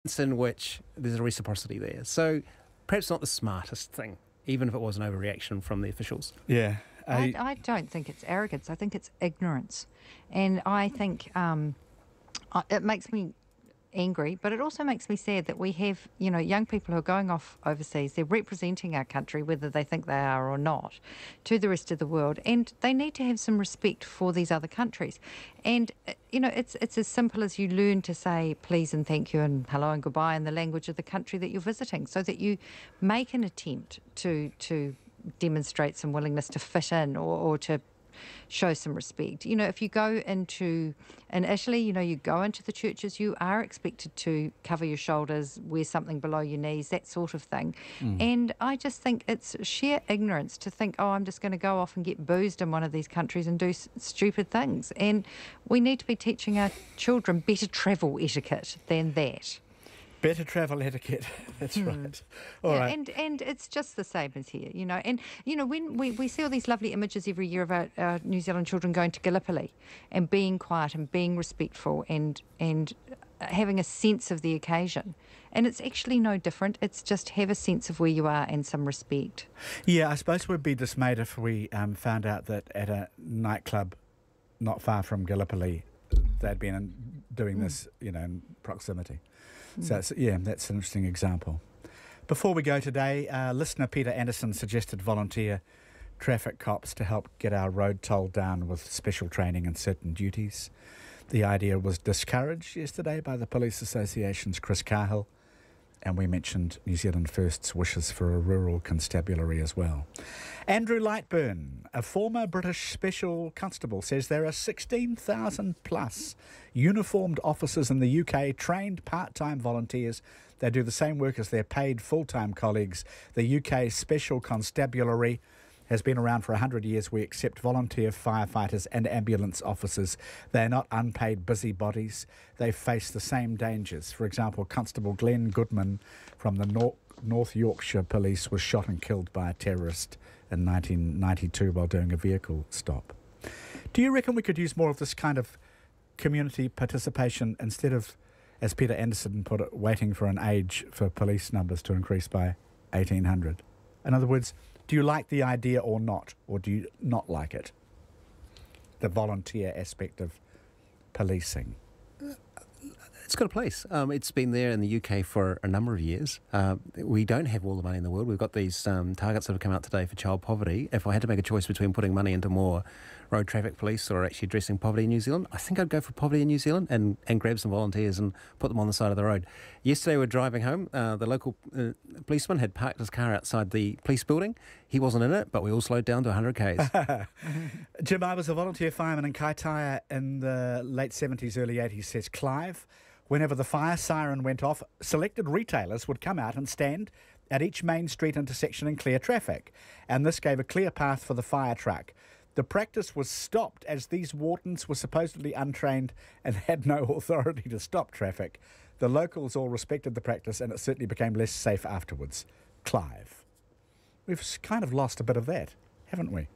in which there's a reciprocity there. So perhaps not the smartest thing, even if it was an overreaction from the officials. Yeah. I don't think it's arrogance. I think it's ignorance. And I think it makes me angry, but it also makes me sad that we have, young people who are going off overseas. They're representing our country, whether they think they are or not, to the rest of the world, and they need to have some respect for these other countries. And it's as simple as you learn to say please and thank you and hello and goodbye in the language of the country that you're visiting, so that you make an attempt to demonstrate some willingness to fit in or to show some respect. If you go in Italy, you go into the churches, you are expected to cover your shoulders, wear something below your knees, that sort of thing. And I just think it's sheer ignorance to think, I'm just going to go off and get boozed in one of these countries and do stupid things. And we need to be teaching our children better travel etiquette than that. Better travel etiquette. That's right. All right. And it's just the same as here, And, when we see all these lovely images every year of our New Zealand children going to Gallipoli and being quiet and being respectful and having a sense of the occasion. And it's actually no different. It's just have a sense of where you are and some respect. Yeah, I suppose we'd be dismayed if we found out that at a nightclub not far from Gallipoli they'd been doing this, in proximity. So, that's an interesting example. Before we go today, listener Peter Anderson suggested volunteer traffic cops to help get our road toll down with special training and certain duties. The idea was discouraged yesterday by the Police Association's Chris Cahill, and we mentioned New Zealand First's wishes for a rural constabulary as well. Andrew Lightburn, a former British Special Constable, says there are 16,000 plus uniformed officers in the UK, trained part-time volunteers. They do the same work as their paid full-time colleagues. The UK Special Constabulary has been around for 100 years. We accept volunteer firefighters and ambulance officers. They are not unpaid busybodies. They face the same dangers. For example, Constable Glenn Goodman from the North Yorkshire Police was shot and killed by a terrorist in 1992 while doing a vehicle stop. Do you reckon we could use more of this kind of community participation instead of, as Peter Anderson put it, waiting for an age for police numbers to increase by 1,800? In other words, do you like the idea or not? Or do you not like it? The volunteer aspect of policing. It's got a place. It's been there in the UK for a number of years. We don't have all the money in the world. We've got these targets that have come out today for child poverty. If I had to make a choice between putting money into more road traffic police or actually addressing poverty in New Zealand, I think I'd go for poverty in New Zealand and grab some volunteers and put them on the side of the road. Yesterday we were driving home. The local policeman had parked his car outside the police building. He wasn't in it, but we all slowed down to 100 k's. Jim, I was a volunteer fireman in Kaitaia in the late 70s, early 80s, says Clive. Whenever the fire siren went off, selected retailers would come out and stand at each main street intersection and clear traffic. And this gave a clear path for the fire truck. The practice was stopped as these wardens were supposedly untrained and had no authority to stop traffic. The locals all respected the practice and it certainly became less safe afterwards. Clive. We've kind of lost a bit of that, haven't we?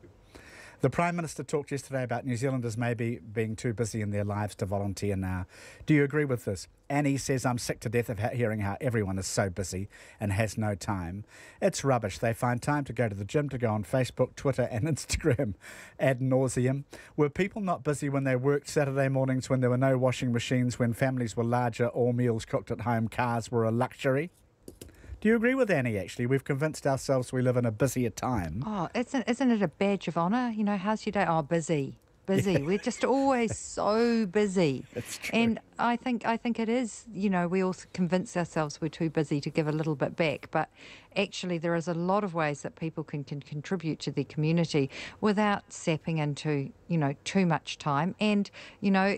The Prime Minister talked yesterday about New Zealanders maybe being too busy in their lives to volunteer now. Do you agree with this? Annie says, I'm sick to death of hearing how everyone is so busy and has no time. It's rubbish. They find time to go to the gym, to go on Facebook, Twitter and Instagram ad nauseum. Were people not busy when they worked Saturday mornings, when there were no washing machines, when families were larger, all meals cooked at home, cars were a luxury? Do you agree with Annie, actually? We've convinced ourselves we live in a busier time. Oh, isn't it a badge of honour? How's your day? Oh, busy. Yeah. We're just always so busy. That's true. And I think it is, we all convince ourselves we're too busy to give a little bit back. But actually there is a lot of ways that people can contribute to their community without sapping into, too much time. And,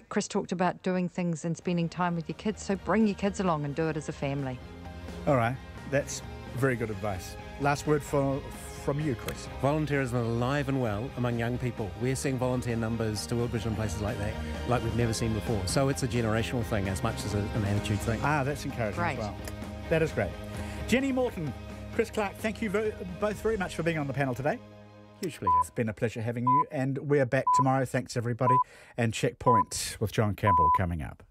Chris talked about doing things and spending time with your kids. So bring your kids along and do it as a family. All right. That's very good advice. Last word from you, Chris. Volunteerism is alive and well among young people. We're seeing volunteer numbers to Woodbridge and places like that, like we've never seen before. So it's a generational thing as much as an attitude thing. That's encouraging as well. That is great. Jenny Morton, Chris Clark, thank you both very much for being on the panel today. Huge pleasure. It's been a pleasure having you, and we're back tomorrow. Thanks, everybody. And Checkpoint with John Campbell coming up.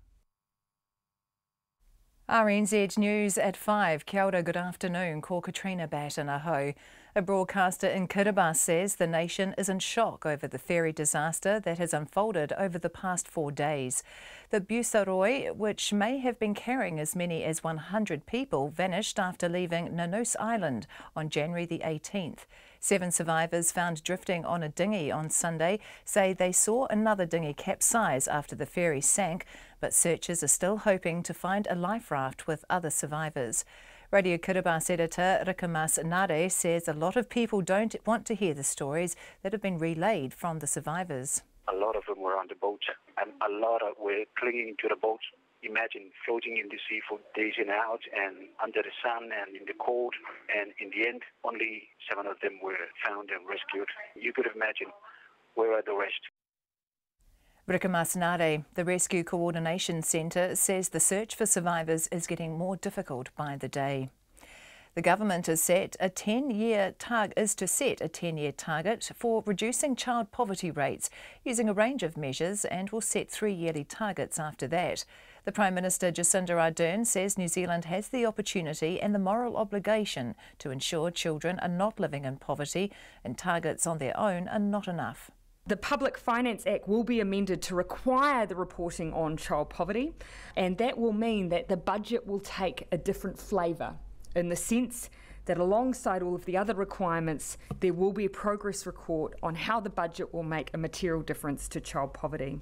RNZ News at 5. Kia ora, good afternoon. Ko Katrina bat in aho. A broadcaster in Kiribati says the nation is in shock over the ferry disaster that has unfolded over the past 4 days. The Busaroi, which may have been carrying as many as 100 people, vanished after leaving Nanus Island on January the 18th. 7 survivors found drifting on a dinghy on Sunday say they saw another dinghy capsize after the ferry sank, but searchers are still hoping to find a life raft with other survivors. Radio Kiribati editor Rikamas Nare says a lot of people don't want to hear the stories that have been relayed from the survivors. A lot of them were on the boat, and a lot of were clinging to the boat. Imagine floating in the sea for days and out and under the sun and in the cold, and in the end only 7 of them were found and rescued. You could imagine where are the rest. Rikamas Nare, the Rescue Coordination Centre, says the search for survivors is getting more difficult by the day. The government is to set a 10-year target for reducing child poverty rates using a range of measures, and will set 3 yearly targets after that. The Prime Minister Jacinda Ardern says New Zealand has the opportunity and the moral obligation to ensure children are not living in poverty, and targets on their own are not enough. The Public Finance Act will be amended to require the reporting on child poverty, and that will mean that the budget will take a different flavour, in the sense that alongside all of the other requirements, there will be a progress report on how the budget will make a material difference to child poverty.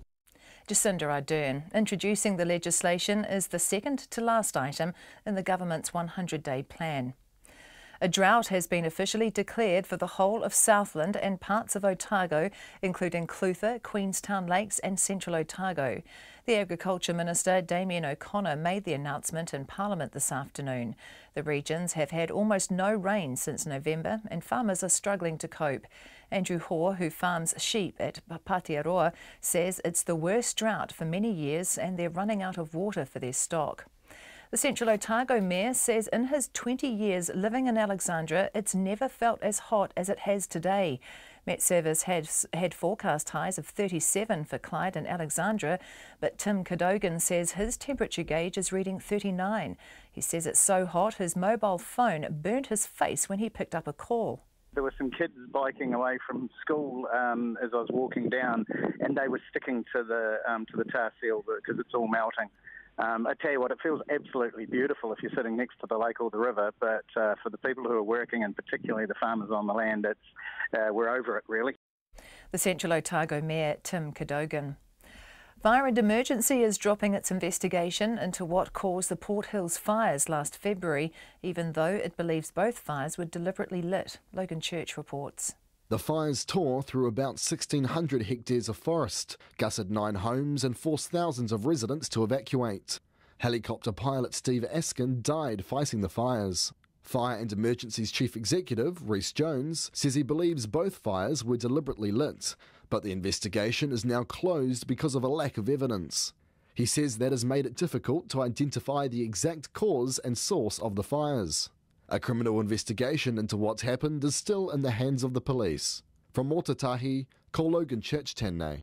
Jacinda Ardern introducing the legislation is the second to last item in the government's 100-day plan. A drought has been officially declared for the whole of Southland and parts of Otago, including Clutha, Queenstown Lakes and Central Otago. The Agriculture Minister, Damien O'Connor, made the announcement in Parliament this afternoon. The regions have had almost no rain since November, and farmers are struggling to cope. Andrew Hoare, who farms sheep at Papatearoa, says it's the worst drought for many years and they're running out of water for their stock. The Central Otago Mayor says in his 20 years living in Alexandra, it's never felt as hot as it has today. Met Service had forecast highs of 37 for Clyde and Alexandra, but Tim Cadogan says his temperature gauge is reading 39. He says it's so hot his mobile phone burnt his face when he picked up a call. There were some kids biking away from school as I was walking down, and they were sticking to the tar seal because it's all melting. I tell you what, it feels absolutely beautiful if you're sitting next to the lake or the river, but for the people who are working, and particularly the farmers on the land, we're over it, really. The Central Otago Mayor, Tim Cadogan. Fire and Emergency is dropping its investigation into what caused the Port Hills fires last February, even though it believes both fires were deliberately lit. Logan Church reports. The fires tore through about 1,600 hectares of forest, gutted 9 homes and forced thousands of residents to evacuate. Helicopter pilot Steve Askin died fighting the fires. Fire and Emergency's Chief Executive, Rhys Jones, says he believes both fires were deliberately lit, but the investigation is now closed because of a lack of evidence. He says that has made it difficult to identify the exact cause and source of the fires. A criminal investigation into what's happened is still in the hands of the police. From Motatahi, ko Logan Church tēnei.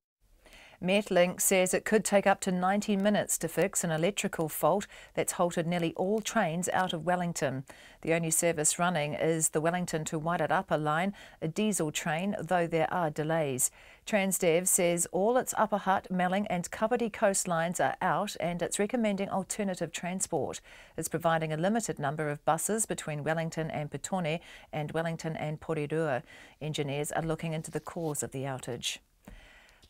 Metlink says it could take up to 90 minutes to fix an electrical fault that's halted nearly all trains out of Wellington. The only service running is the Wellington to Wairarapa line, a diesel train, though there are delays. Transdev says all its Upper Hutt, Melling and Kapiti coastlines are out, and it's recommending alternative transport. It's providing a limited number of buses between Wellington and Petone and Wellington and Porirua. Engineers are looking into the cause of the outage.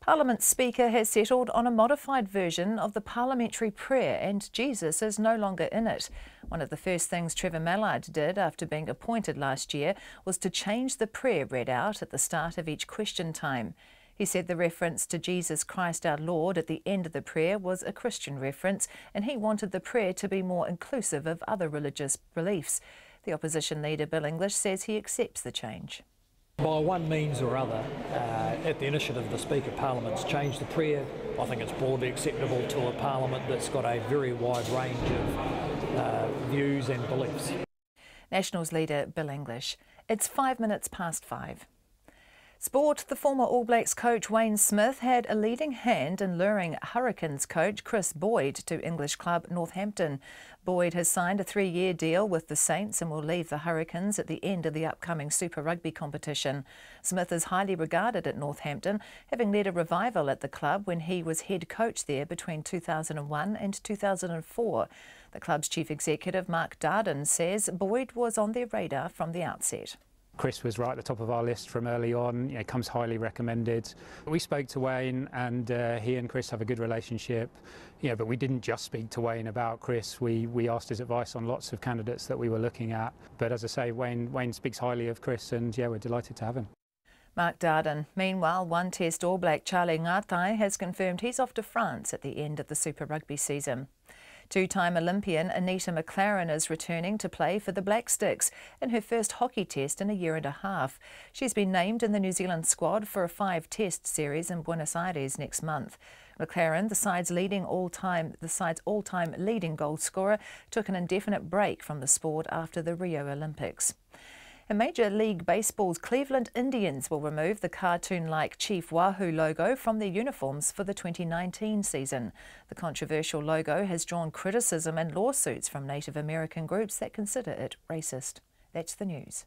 Parliament Speaker has settled on a modified version of the Parliamentary prayer, and Jesus is no longer in it. One of the first things Trevor Mallard did after being appointed last year was to change the prayer read out at the start of each question time. He said the reference to Jesus Christ our Lord at the end of the prayer was a Christian reference, and he wanted the prayer to be more inclusive of other religious beliefs. The opposition leader Bill English says he accepts the change. By one means or other, at the initiative of the Speaker, Parliament's changed the prayer. I think it's broadly acceptable to a Parliament that's got a very wide range of views and beliefs. Nationals leader Bill English. It's 5 minutes past 5. Sport, the former All Blacks coach Wayne Smith had a leading hand in luring Hurricanes coach Chris Boyd to English club Northampton. Boyd has signed a 3-year deal with the Saints and will leave the Hurricanes at the end of the upcoming Super Rugby competition. Smith is highly regarded at Northampton, having led a revival at the club when he was head coach there between 2001 and 2004. The club's chief executive, Mark Darden, says Boyd was on their radar from the outset. Chris was right at the top of our list from early on, comes highly recommended. We spoke to Wayne and he and Chris have a good relationship, but we didn't just speak to Wayne about Chris. We asked his advice on lots of candidates that we were looking at. But as I say, Wayne speaks highly of Chris and we're delighted to have him. Mark Darden. Meanwhile, one Test All Black Charlie Ngatai has confirmed he's off to France at the end of the Super Rugby season. Two-time Olympian Anita McLaren is returning to play for the Black Sticks in her first hockey test in a year and a half. She's been named in the New Zealand squad for a 5-test series in Buenos Aires next month. McLaren, the side's all-time leading goal scorer, took an indefinite break from the sport after the Rio Olympics. In Major League Baseball's Cleveland Indians will remove the cartoon-like Chief Wahoo logo from their uniforms for the 2019 season. The controversial logo has drawn criticism and lawsuits from Native American groups that consider it racist. That's the news.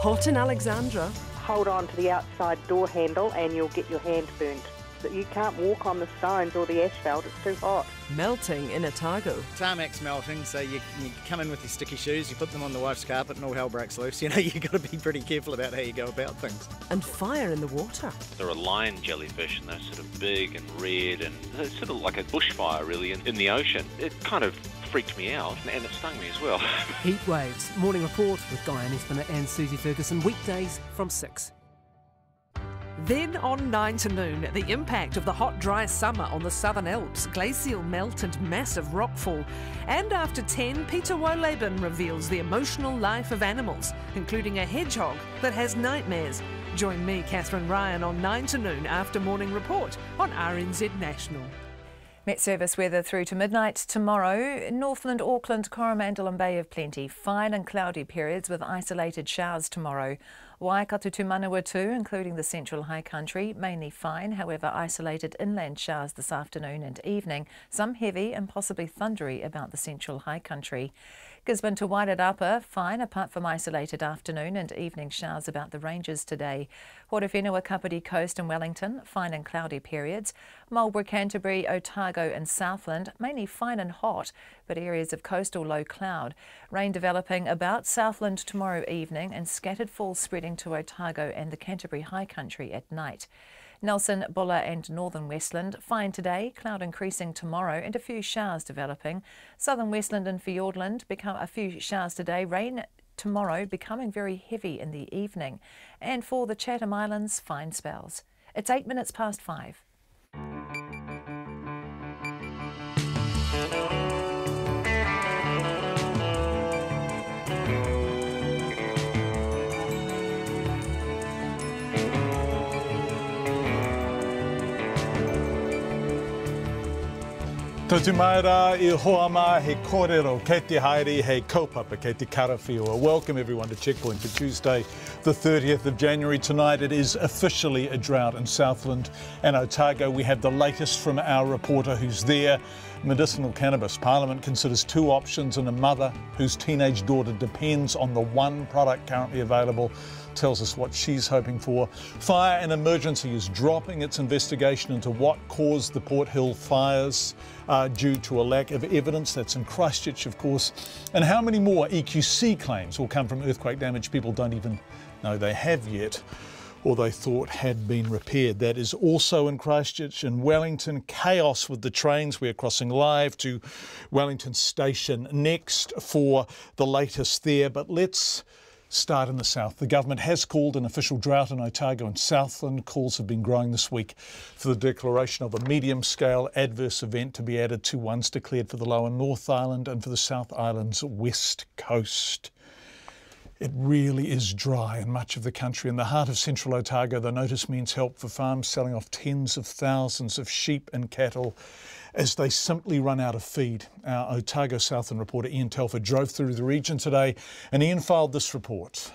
Hot in Alexandra. Hold on to the outside door handle and you'll get your hand burnt. You can't walk on the stones or the asphalt, it's too hot. Melting in Otago. Tarmac's melting, so you come in with your sticky shoes, you put them on the wife's carpet and all hell breaks loose. You've got to be pretty careful about how you go about things. And fire in the water. They're a lion jellyfish and they're sort of big and red and it's sort of like a bushfire really in the ocean. It kind of freaked me out and it stung me as well. Heat Waves, Morning Report with Guy Espiner and Susie Ferguson, weekdays from 6. Then on 9 to noon, the impact of the hot, dry summer on the Southern Alps, glacial melt and massive rockfall. And after 10, Peter Wolleben reveals the emotional life of animals, including a hedgehog that has nightmares. Join me, Catherine Ryan, on 9 to noon after Morning Report on RNZ National. Met Service weather through to midnight tomorrow. Northland, Auckland, Coromandel and Bay of Plenty. Fine and cloudy periods with isolated showers tomorrow. Waikato to Manawatu, including the central high country, mainly fine, however isolated inland showers this afternoon and evening, some heavy and possibly thundery about the central high country. Gisborne to Wairarapa, fine apart from isolated afternoon and evening showers about the ranges today. Horowhenua, Kapiti Coast and Wellington, fine and cloudy periods. Marlborough, Canterbury, Otago and Southland, mainly fine and hot, but areas of coastal low cloud. Rain developing about Southland tomorrow evening and scattered falls spreading to Otago and the Canterbury high country at night. Nelson, Buller and northern Westland, fine today, cloud increasing tomorrow and a few showers developing. Southern Westland and Fiordland become a few showers today, rain tomorrow becoming very heavy in the evening. And for the Chatham Islands, fine spells. It's 8 minutes past 5. Tō maera I hoama he kōrero, kei te haere he kaupapa, kei te karawhiua. Welcome everyone to Checkpoint for Tuesday, the 30th of January. Tonight it is officially a drought in Southland and Otago. We have the latest from our reporter who's there. Medicinal cannabis. Parliament considers 2 options and a mother whose teenage daughter depends on the one product currently available tells us what she's hoping for. Fire and Emergency is dropping its investigation into what caused the Port Hill fires due to a lack of evidence. That's in Christchurch, of course. And how many more EQC claims will come from earthquake damage people don't even know they have yet, or they thought had been repaired. That is also in Christchurch. In Wellington, chaos with the trains. We're crossing live to Wellington Station next for the latest there. But let's start in the south. The government has called an official drought in Otago and Southland. Calls have been growing this week for the declaration of a medium-scale adverse event to be added to ones declared for the lower North Island and for the South Island's west coast. It really is dry in much of the country. In the heart of central Otago, the notice means help for farms selling off tens of thousands of sheep and cattle as they simply run out of feed. Our Otago Southland reporter Ian Telford drove through the region today and Ian filed this report.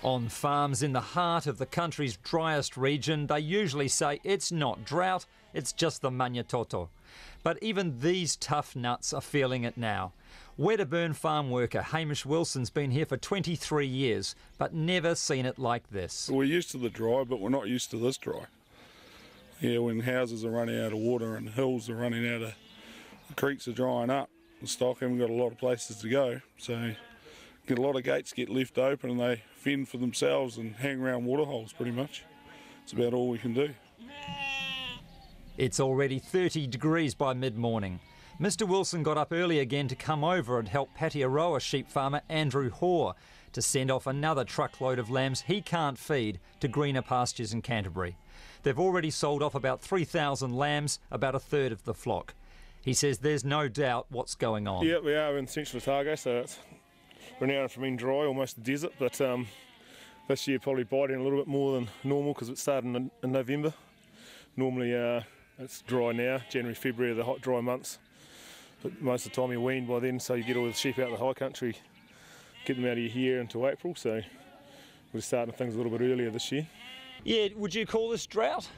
On farms in the heart of the country's driest region, they usually say it's not drought, it's just the Manyatoto. But even these tough nuts are feeling it now. Wedderburn farm worker Hamish Wilson's been here for 23 years, but never seen it like this. We're used to the dry, but we're not used to this dry. Yeah, when houses are running out of water and hills are running out of, the creeks are drying up, the stock haven't got a lot of places to go, so get a lot of gates get left open and they fend for themselves and hang around waterholes pretty much. It's about all we can do. It's already 30 degrees by mid-morning. Mr Wilson got up early again to come over and help Patearoa sheep farmer Andrew Hoare to send off another truckload of lambs he can't feed to greener pastures in Canterbury. They've already sold off about 3,000 lambs, about a third of the flock. He says there's no doubt what's going on. Yeah, we are in Central Otago, so it's renowned for being dry, almost a desert, but this year probably biting a little bit more than normal because it started in November. Normally it's dry now, January, February are the hot, dry months. But most of the time you're weaned by then, so you get all the sheep out of the high country, get them out of your hair into April, so we're starting things a little bit earlier this year. Yeah, would you call this drought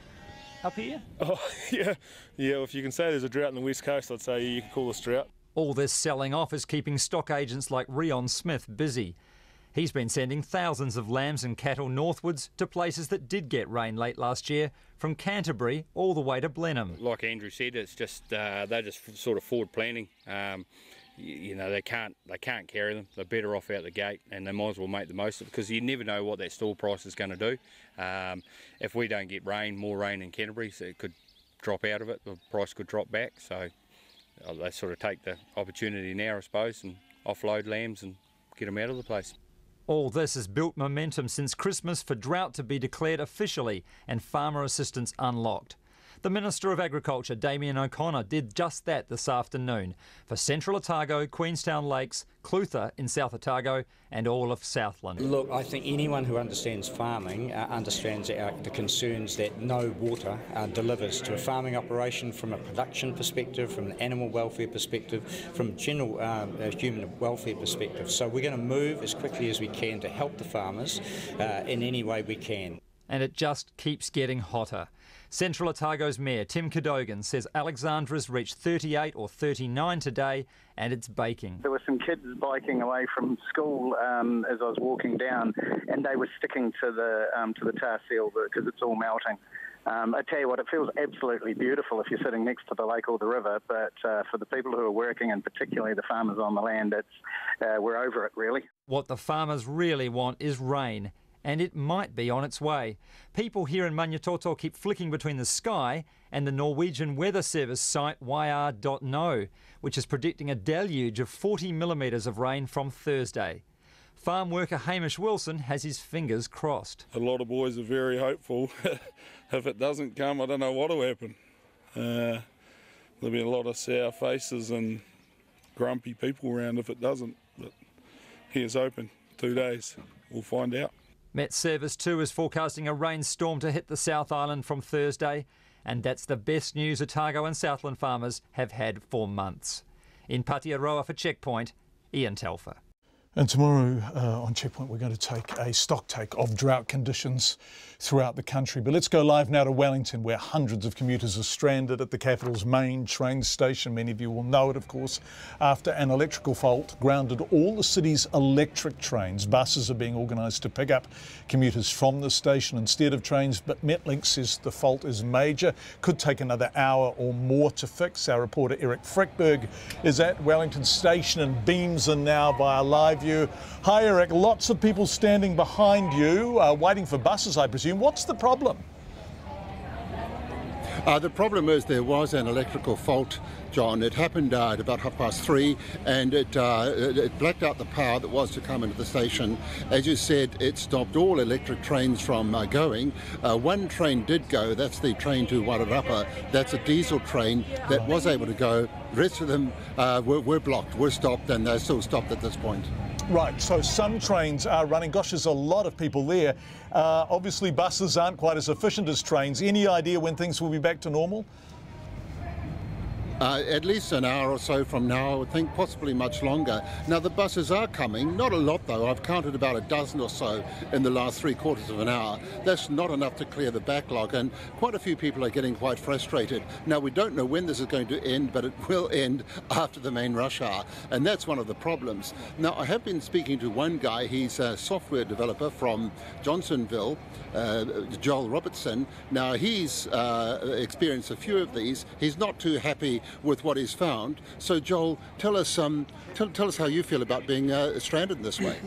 up here? Oh, yeah, if you can say there's a drought on the west coast, I'd say you can call this drought. All this selling off is keeping stock agents like Rion Smith busy. He's been sending thousands of lambs and cattle northwards to places that did get rain late last year, from Canterbury all the way to Blenheim. Like Andrew said, it's just they're just sort of forward planning. You know, they can't carry them. They're better off out the gate, and they might as well make the most of it because you never know what that store price is going to do. If we don't get more rain in Canterbury, so it could drop out of it. The price could drop back. So they sort of take the opportunity now, I suppose, and offload lambs and get them out of the place. All this has built momentum since Christmas for drought to be declared officially and farmer assistance unlocked. The Minister of Agriculture, Damien O'Connor, did just that this afternoon for Central Otago, Queenstown Lakes, Clutha in South Otago and all of Southland. Look, I think anyone who understands farming understands the concerns that no water delivers to a farming operation from a production perspective, from an animal welfare perspective, from general human welfare perspective. So we're going to move as quickly as we can to help the farmers in any way we can. And it just keeps getting hotter. Central Otago's Mayor Tim Cadogan says Alexandra's reached 38 or 39 today and it's baking. There were some kids biking away from school as I was walking down, and they were sticking to the tar seal because it's all melting. I tell you what, it feels absolutely beautiful if you're sitting next to the lake or the river, but for the people who are working, and particularly the farmers on the land, we're over it really. What the farmers really want is rain. And it might be on its way. People here in Manyatoto keep flicking between the sky and the Norwegian Weather Service site yr.no, which is predicting a deluge of 40 millimetres of rain from Thursday. Farm worker Hamish Wilson has his fingers crossed. A lot of boys are very hopeful. If it doesn't come, I don't know what will happen. There'll be a lot of sour faces and grumpy people around if it doesn't. But here's open, 2 days, we'll find out. Met Service 2 is forecasting a rainstorm to hit the South Island from Thursday, and that's the best news Otago and Southland farmers have had for months. In Patearoa for Checkpoint, Ian Telfer. And tomorrow on Checkpoint we're going to take a stock take of drought conditions throughout the country. But let's go live now to Wellington, where hundreds of commuters are stranded at the capital's main train station. Many of you will know it, of course, after an electrical fault grounded all the city's electric trains. Buses are being organised to pick up commuters from the station instead of trains, but Metlink says the fault is major. Could take another hour or more to fix. Our reporter Eric Frickberg is at Wellington Station and beams in now via live view. Hi Eric, lots of people standing behind you, waiting for buses I presume. What's the problem? The problem is there was an electrical fault, John. It happened at about 3:30 and it blacked out the power that was to come into the station. As you said, it stopped all electric trains from going. One train did go, that's the train to Wairarapa. That's a diesel train that was able to go. The rest of them were blocked, were stopped, and they're still stopped at this point. Right, so some trains are running. Gosh, there's a lot of people there. Obviously buses aren't quite as efficient as trains. Any idea when things will be back to normal? at least an hour or so from now, I would think, possibly much longer. Now, the buses are coming, not a lot though. I've counted about a dozen or so in the last 3/4 of an hour. That's not enough to clear the backlog, and quite a few people are getting quite frustrated. Now, we don't know when this is going to end, but it will end after the main rush hour, and that's one of the problems. Now, I have been speaking to one guy. He's a software developer from Johnsonville, Joel Robertson. Now, he's experienced a few of these. He's not too happy with what he's found. So, Joel, tell us how you feel about being stranded in this way.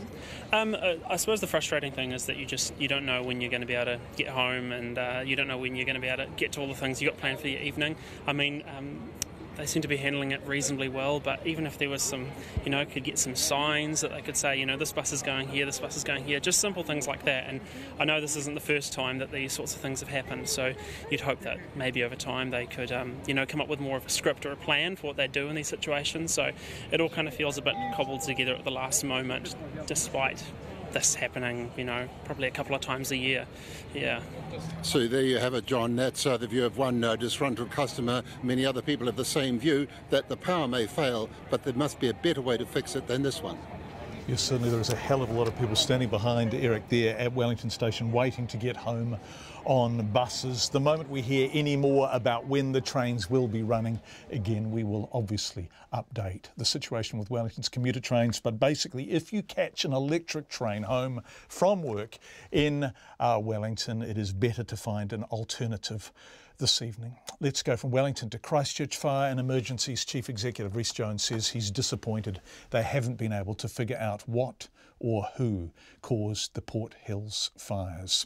I suppose the frustrating thing is that you don't know when you're going to be able to get home, and you don't know when you're going to be able to get to all the things you got planned for your evening. I mean, they seem to be handling it reasonably well, but even if there was some, could get some signs that they could say, this bus is going here, this bus is going here, just simple things like that. And I know this isn't the first time that these sorts of things have happened, so you'd hope that maybe over time they could, come up with more of a script or a plan for what they do in these situations. So it all kind of feels a bit cobbled together at the last moment, despite this happening, probably a couple of times a year. Yeah. So there you have it, John. That's the view of one disgruntled customer. Many other people have the same view, that the power may fail, but there must be a better way to fix it than this one. Yes, certainly there is a hell of a lot of people standing behind Eric there at Wellington Station waiting to get home on buses. The moment we hear any more about when the trains will be running again, we will obviously update the situation with Wellington's commuter trains. But basically, if you catch an electric train home from work in Wellington, it is better to find an alternative this evening. Let's go from Wellington to Christchurch. Fire and Emergencies Chief Executive Rhys Jones says he's disappointed they haven't been able to figure out what or who caused the Port Hills fires.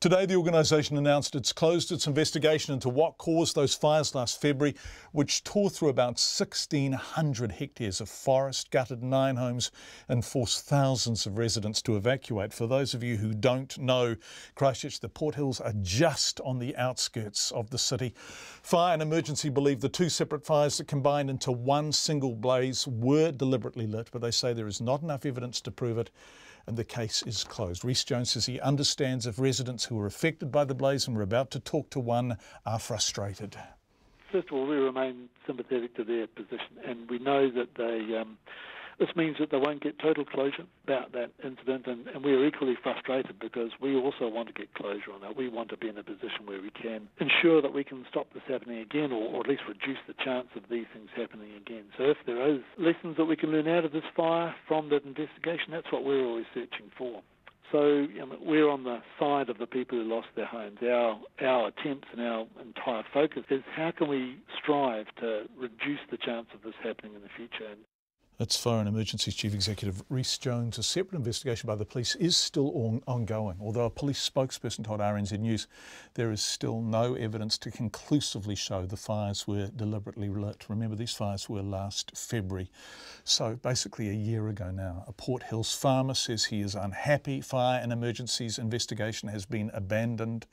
Today, the organisation announced it's closed its investigation into what caused those fires last February, which tore through about 1,600 hectares of forest, gutted 9 homes and forced thousands of residents to evacuate. For those of you who don't know Christchurch, the Port Hills are just on the outskirts of the city. Fire and Emergency believe the 2 separate fires that combined into one single blaze were deliberately lit, but they say there is not enough evidence to prove it, and the case is closed. Rhys Jones says he understands if residents who were affected by the blaze, and we're about to talk to one, are frustrated. First of all, we remain sympathetic to their position, and we know that this means that they won't get total closure about that incident, and we're equally frustrated because we also want to get closure on that. We want to be in a position where we can ensure that we can stop this happening again, or at least reduce the chance of these things happening again. So if there is lessons that we can learn out of this fire from that investigation, that's what we're always searching for. So we're on the side of the people who lost their homes. Our attempts and our entire focus is how can we strive to reduce the chance of this happening in the future. That's Fire and Emergencies Chief Executive Rhys Jones. A separate investigation by the police is still ongoing, although a police spokesperson told RNZ News there is still no evidence to conclusively show the fires were deliberately lit. Remember, these fires were last February, so basically a year ago now. A Port Hills farmer says he is unhappy. Fire and Emergencies investigation has been abandoned.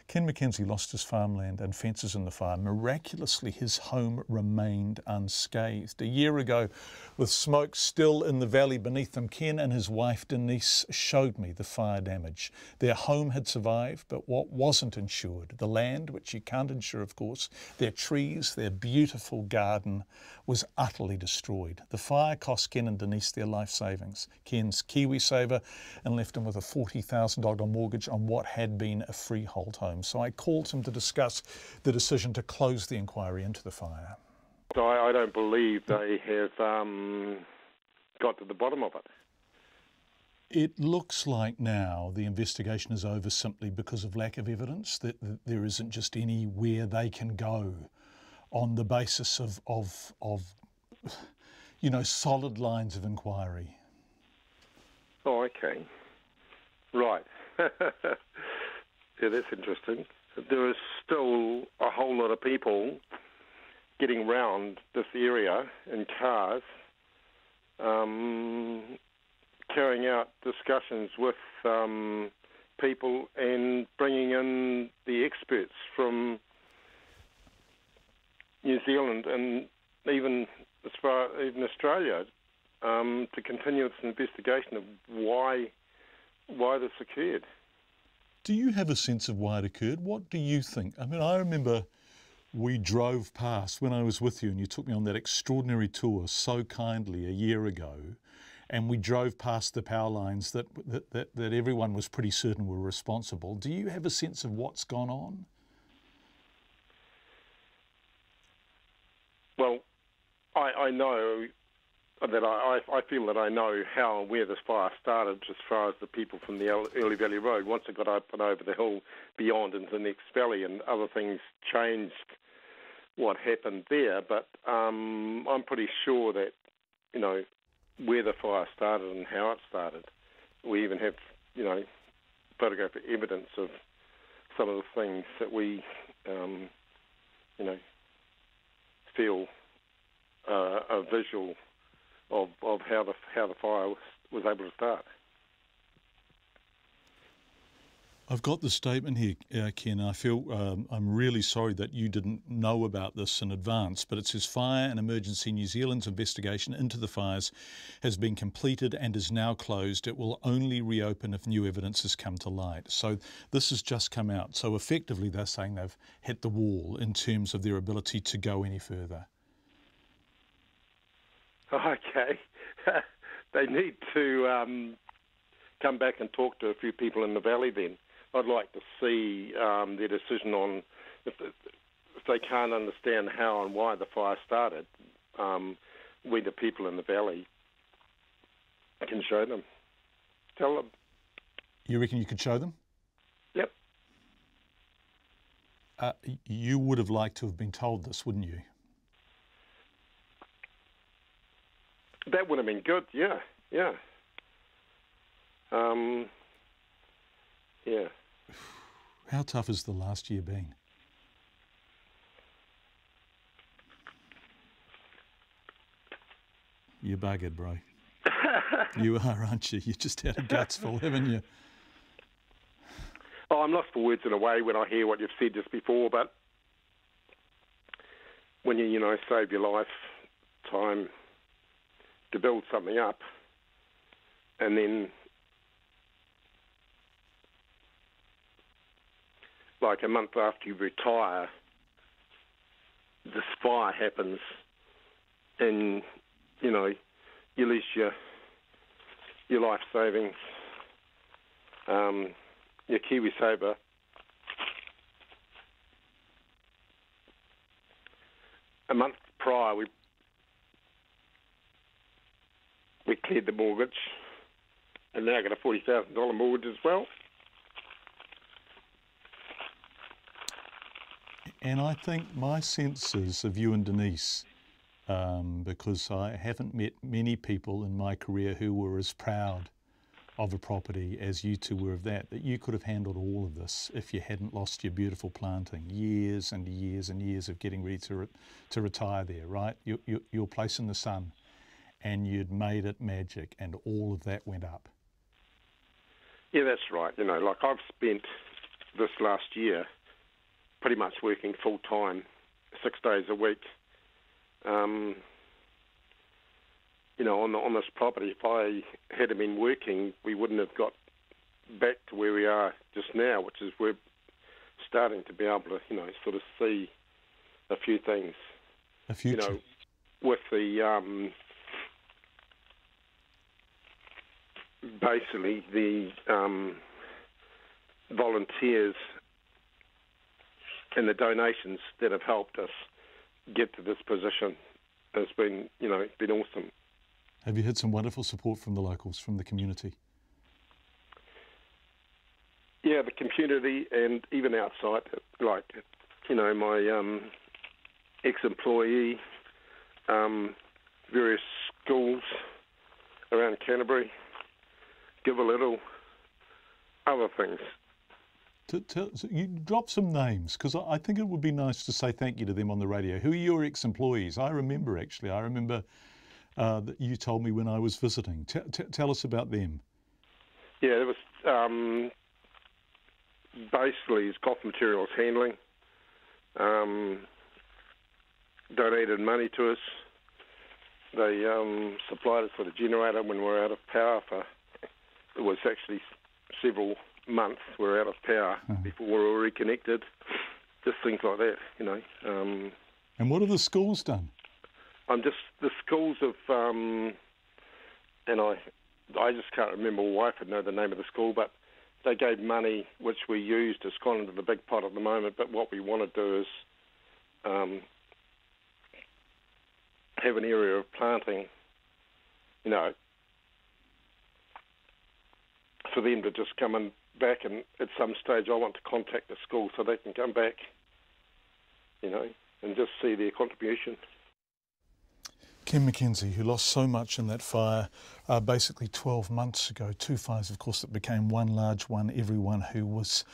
Ken McKenzie lost his farmland and fences in the fire. Miraculously, his home remained unscathed. A year ago, with smoke still in the valley beneath them, Ken and his wife Denise showed me the fire damage. Their home had survived, but what wasn't insured, the land, which you can't insure of course, their trees, their beautiful garden, was utterly destroyed. The fire cost Ken and Denise their life savings. Ken's KiwiSaver, and left him with a $40,000 mortgage on what had been a freehold home. So I called him to discuss the decision to close the inquiry into the fire. I don't believe they have got to the bottom of it. It looks like now the investigation is over simply because of lack of evidence, that there isn't just anywhere they can go on the basis of solid lines of inquiry. Oh, okay. Right. Yeah, that's interesting. There is still a whole lot of people getting round this area in cars, carrying out discussions with people and bringing in the experts from New Zealand and even Australia to continue its investigation of why this occurred. Do you have a sense of why it occurred? What do you think? I mean, I remember we drove past, when I was with you and you took me on that extraordinary tour so kindly a year ago, and we drove past the power lines that everyone was pretty certain were responsible. Do you have a sense of what's gone on? Well, I know that I feel that I know how and where this fire started as far as the people from the Early Valley Road. Once it got up and over the hill beyond into the next valley, and other things changed what happened there. But I'm pretty sure that, you know, where the fire started and how it started. We even have, you know, photographic evidence of some of the things that we, you know, feel a visual of how the fire was able to start. I've got the statement here, Ken. I feel I'm really sorry that you didn't know about this in advance, but it says Fire and Emergency New Zealand's investigation into the fires has been completed and is now closed. It will only reopen if new evidence has come to light. So this has just come out. So effectively they're saying they've hit the wall in terms of their ability to go any further. Okay. They need to come back and talk to a few people in the valley then. I'd like to see their decision on if they can't understand how and why the fire started. We, the people in the valley, can show them. Tell them. You reckon you could show them? Yep. You would have liked to have been told this, wouldn't you? That would have been good, yeah. Yeah. How tough has the last year been? You're buggered, bro. You are, aren't you? You just had a guts full, haven't you? Oh, I'm lost for words in a way when I hear what you've said just before, but when you know, save your life, time to build something up, and then like a month after you retire, this fire happens, and you know you lose your life savings, your KiwiSaver. A month prior, we cleared the mortgage, and now got a $40,000 mortgage as well. And I think my senses of you and Denise, because I haven't met many people in my career who were as proud of a property as you two were of that you could have handled all of this if you hadn't lost your beautiful planting, years and years and years of getting ready to retire there, right? Your place in the sun, and you'd made it magic, and all of that went up. Yeah, that's right. You know, like I've spent this last year pretty much working full-time, 6 days a week. You know, on this property, if I hadn't been working, we wouldn't have got back to where we are just now, which is we're starting to be able to, you know, sort of see a few things. A future. You know, with the basically the volunteers and the donations that have helped us get to this position has been, you know, been awesome. Have you had some wonderful support from the locals, from the community? Yeah, the community and even outside, like, you know, my ex-employee, various schools around Canterbury, Give a Little, other things. So you drop some names, because I think it would be nice to say thank you to them on the radio. Who are your ex-employees? I remember that you told me when I was visiting. Tell us about them. Yeah, it was basically it's Cough Materials Handling. Donated money to us. They supplied us with a generator when we were out of power for, it was actually several months we were out of power before we were reconnected. just things like that, you know. And what have the schools done? The schools have, and I just can't remember why, if I know the name of the school, but they gave money which we used. It's gone into the big pot at the moment, but what we want to do is have an area of planting, you know, for them to just come in back, and at some stage I want to contact the school so they can come back, you know, and just see their contribution. Ken McKenzie, who lost so much in that fire basically 12 months ago. 2 fires, of course, that became one large one. Everyone who was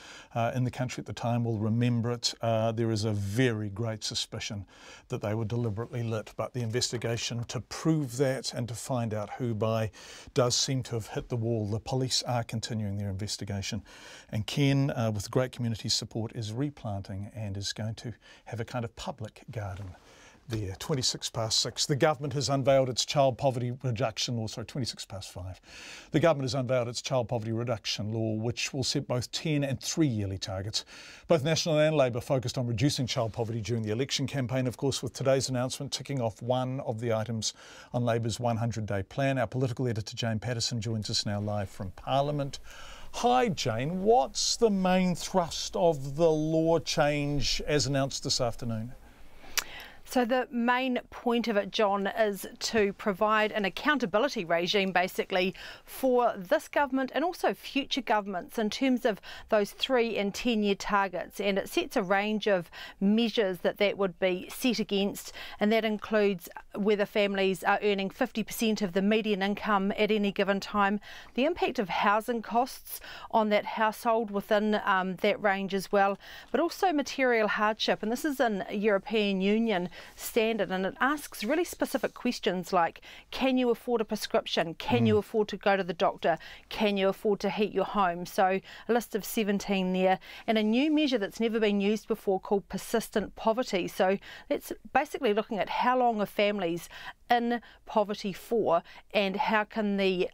in the country at the time will remember it. There is a very great suspicion that they were deliberately lit, but the investigation to prove that and to find out who by does seem to have hit the wall. The police are continuing their investigation. And Ken, with great community support, is replanting and is going to have a kind of public garden there. 6:26. The government has unveiled its child poverty reduction law. 5. The government has unveiled its child poverty reduction law, which will set both 10 and 3 yearly targets. Both National and Labour focused on reducing child poverty during the election campaign, of course, with today's announcement ticking off one of the items on Labour's 100-day plan. Our political editor Jane Patterson joins us now live from Parliament. Hi Jane, what's the main thrust of the law change as announced this afternoon? So the main point of it, John, is to provide an accountability regime basically for this government and also future governments in terms of those 3 and 10-year targets. And it sets a range of measures that would be set against, and that includes whether families are earning 50% of the median income at any given time, the impact of housing costs on that household within that range as well, but also material hardship. And this is an European Union standard, and it asks really specific questions like, can you afford a prescription? Can you afford to go to the doctor? Can you afford to heat your home? So a list of 17 there, and a new measure that's never been used before called persistent poverty. So it's basically looking at how long are families in poverty for, and how can the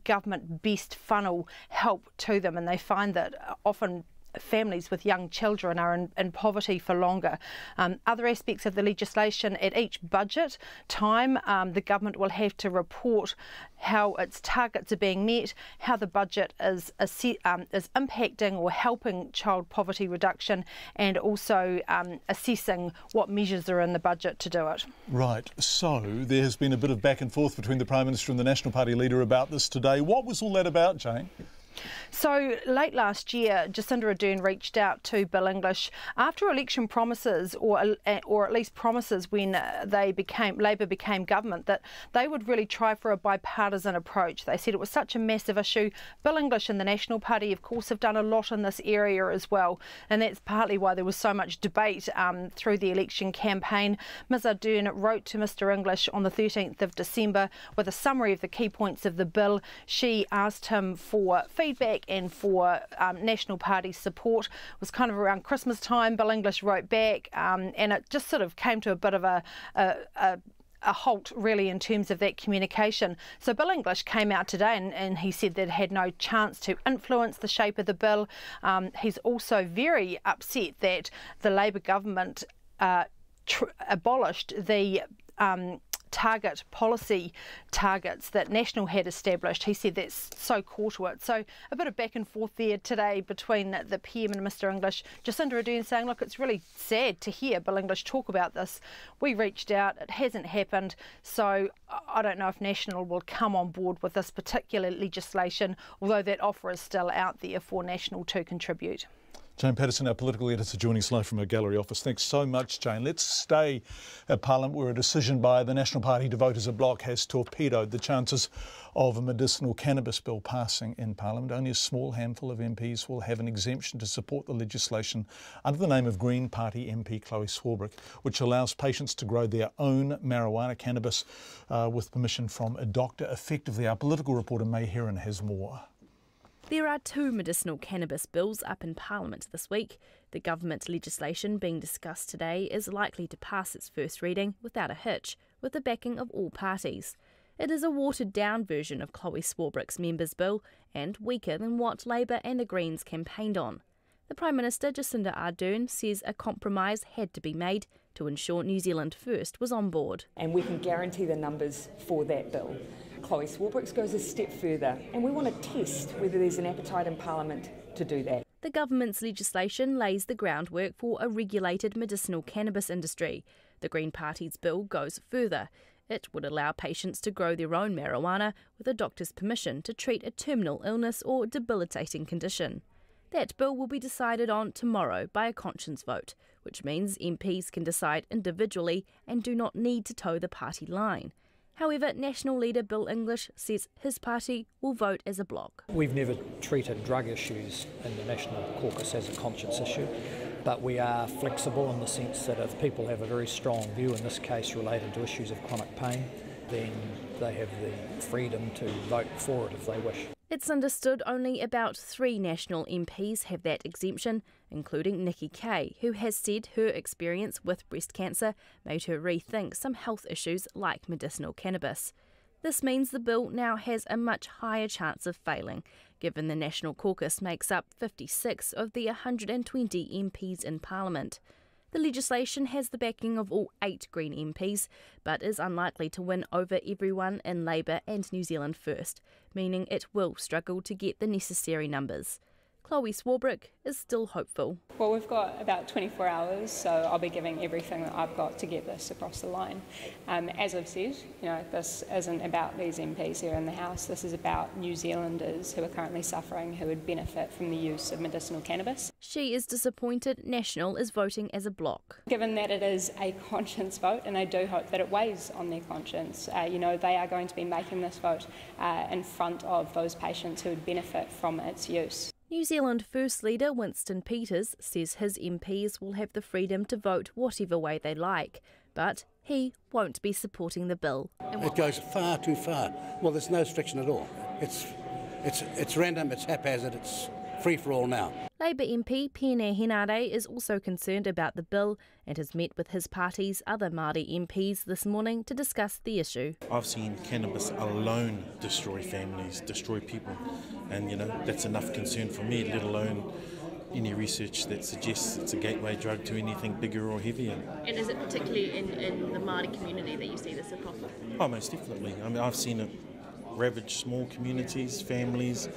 government best funnel help to them. And they find that often families with young children are in poverty for longer. Other aspects of the legislation, at each budget time, the government will have to report how its targets are being met, how the budget is impacting or helping child poverty reduction, and also assessing what measures are in the budget to do it. Right, so there has been a bit of back and forth between the Prime Minister and the National Party leader about this today. What was all that about, Jane? So late last year, Jacinda Ardern reached out to Bill English after election promises, or at least promises when Labor became government, that they would really try for a bipartisan approach. They said it was such a massive issue. Bill English and the National Party, of course, have done a lot in this area as well, and that's partly why there was so much debate through the election campaign. Ms Ardern wrote to Mr English on the 13th of December with a summary of the key points of the bill. She asked him for feedback and for National Party support. It was kind of around Christmas time. Bill English wrote back, and it just sort of came to a bit of a halt really in terms of that communication. So Bill English came out today and he said that it had no chance to influence the shape of the bill. He's also very upset that the Labor government abolished the policy targets that National had established. He said that's so core to it. So a bit of back and forth there today between the PM and Mr English. Jacinda Ardern saying, look, it's really sad to hear Bill English talk about this. We reached out, it hasn't happened, so I don't know if National will come on board with this particular legislation, although that offer is still out there for National to contribute. Jane Patterson, our political editor, joining us live from our gallery office. Thanks so much, Jane. Let's stay at Parliament, where a decision by the National Party to vote as a bloc has torpedoed the chances of a medicinal cannabis bill passing in Parliament. Only a small handful of MPs will have an exemption to support the legislation under the name of Green Party MP Chloe Swarbrick, which allows patients to grow their own marijuana cannabis with permission from a doctor. Effectively, our political reporter May Heron has more. There are 2 medicinal cannabis bills up in Parliament this week. The government legislation being discussed today is likely to pass its first reading without a hitch, with the backing of all parties. It is a watered-down version of Chloe Swarbrick's members' bill and weaker than what Labour and the Greens campaigned on. The Prime Minister, Jacinda Ardern, says a compromise had to be made to ensure New Zealand First was on board. And we can guarantee the numbers for that bill. Chloe Swarbrooks goes a step further, and we want to test whether there's an appetite in Parliament to do that. The government's legislation lays the groundwork for a regulated medicinal cannabis industry. The Green Party's bill goes further. It would allow patients to grow their own marijuana with a doctor's permission to treat a terminal illness or debilitating condition. That bill will be decided on tomorrow by a conscience vote, which means MPs can decide individually and do not need to toe the party line. However, National leader Bill English says his party will vote as a bloc. We've never treated drug issues in the National Caucus as a conscience issue, but we are flexible in the sense that if people have a very strong view, in this case related to issues of chronic pain, then they have the freedom to vote for it if they wish. It's understood only about 3 National MPs have that exemption, including Nikki Kay, who has said her experience with breast cancer made her rethink some health issues like medicinal cannabis. This means the bill now has a much higher chance of failing, given the National Caucus makes up 56 of the 120 MPs in Parliament. The legislation has the backing of all 8 Green MPs, but is unlikely to win over everyone in Labour and New Zealand First, meaning it will struggle to get the necessary numbers. Chloe Swarbrick is still hopeful. Well, we've got about 24 hours, so I'll be giving everything that I've got to get this across the line. As I've said, this isn't about these MPs here in the House. This is about New Zealanders who are currently suffering, who would benefit from the use of medicinal cannabis. She is disappointed National is voting as a bloc. Given that it is a conscience vote, and I do hope that it weighs on their conscience, they are going to be making this vote in front of those patients who would benefit from its use. New Zealand First leader Winston Peters says his MPs will have the freedom to vote whatever way they like, but he won't be supporting the bill. It goes far too far. Well, there's no restriction at all. It's random, it's haphazard, it's free for all now. Labour MP Pene Henare is also concerned about the bill and has met with his party's other Māori MPs this morning to discuss the issue. I've seen cannabis alone destroy families, destroy people, and that's enough concern for me, let alone any research that suggests it's a gateway drug to anything bigger or heavier. And is it particularly in the Māori community that you see this a problem? Oh, most definitely. I mean, I've seen it ravage small communities, families,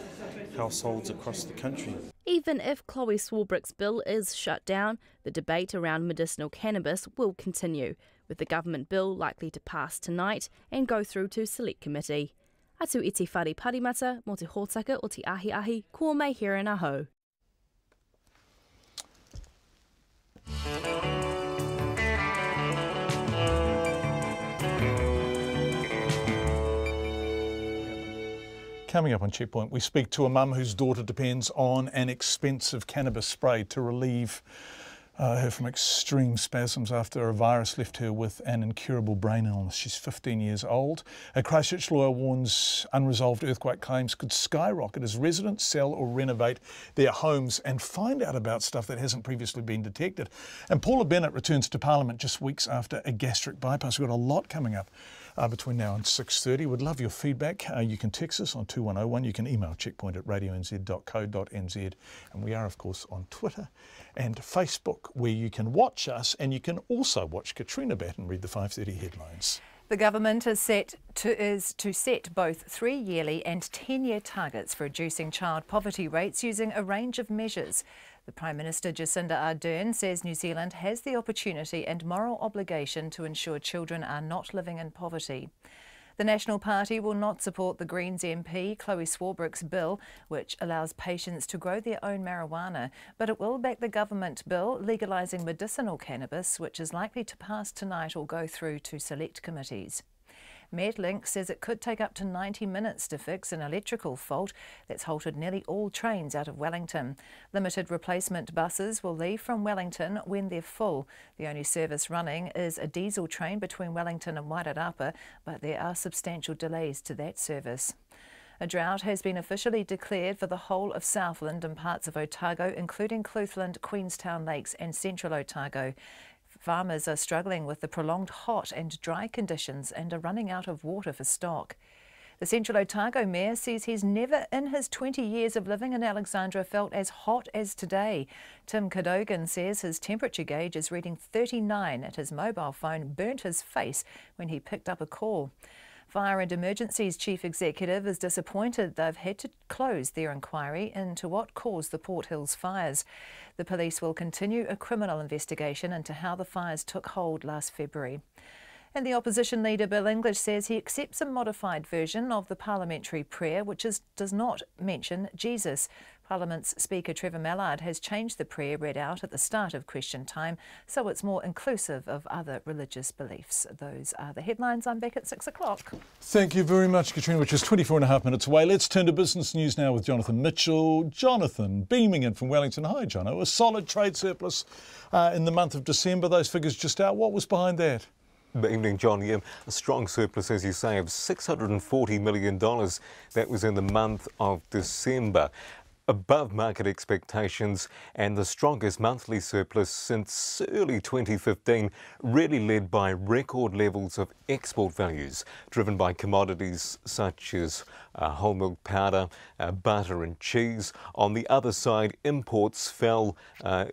households across the country. Even if Chloe Swarbrick's bill is shut down, the debate around medicinal cannabis will continue, with the government bill likely to pass tonight and go through to Select Committee. Atu i te whare parimata mo te hōtaka o te ahi kua mai here in aho. Coming up on Checkpoint, we speak to a mum whose daughter depends on an expensive cannabis spray to relieve her from extreme spasms after a virus left her with an incurable brain illness. She's 15 years old. A Christchurch lawyer warns unresolved earthquake claims could skyrocket as residents sell or renovate their homes and find out about stuff that hasn't previously been detected. And Paula Bennett returns to Parliament just weeks after a gastric bypass. We've got a lot coming up between now and 6:30. We'd love your feedback. You can text us on 2101. You can email checkpoint@radionz.co.nz. And we are, of course, on Twitter and Facebook, where you can watch us, and you can also watch Katrina Batt and read the 5:30 headlines. The government is to set both 3-yearly and 10-year targets for reducing child poverty rates using a range of measures. The Prime Minister Jacinda Ardern says New Zealand has the opportunity and moral obligation to ensure children are not living in poverty. The National Party will not support the Greens MP Chloe Swarbrick's bill, which allows patients to grow their own marijuana, but it will back the government bill legalising medicinal cannabis, which is likely to pass tonight or go through to select committees. Medlink says it could take up to 90 minutes to fix an electrical fault that's halted nearly all trains out of Wellington. Limited replacement buses will leave from Wellington when they're full. The only service running is a diesel train between Wellington and Wairarapa, but there are substantial delays to that service. A drought has been officially declared for the whole of Southland and parts of Otago, including Cluthland, Queenstown Lakes and central Otago. Farmers are struggling with the prolonged hot and dry conditions and are running out of water for stock. The Central Otago mayor says he's never in his 20 years of living in Alexandra felt as hot as today. Tim Cadogan says his temperature gauge is reading 39 and his mobile phone burnt his face when he picked up a call. Fire and Emergencies Chief Executive is disappointed they've had to close their inquiry into what caused the Port Hills fires. The police will continue a criminal investigation into how the fires took hold last February. And the opposition leader Bill English says he accepts a modified version of the parliamentary prayer which does not mention Jesus. Parliament's Speaker Trevor Mallard has changed the prayer read out at the start of question time so it's more inclusive of other religious beliefs. Those are the headlines. I'm back at 6 o'clock. Thank you very much, Katrina, which is 24.5 minutes away. Let's turn to business news now with Jonathan Mitchell. Jonathan, beaming in from Wellington. Hi, Jono. A solid trade surplus in the month of December. Those figures just out. What was behind that? Good evening, John. Yeah, a strong surplus, as you say, of $640 million. That was in the month of December. Above market expectations and the strongest monthly surplus since early 2015, really led by record levels of export values, driven by commodities such as whole milk powder, butter and cheese. On the other side, imports fell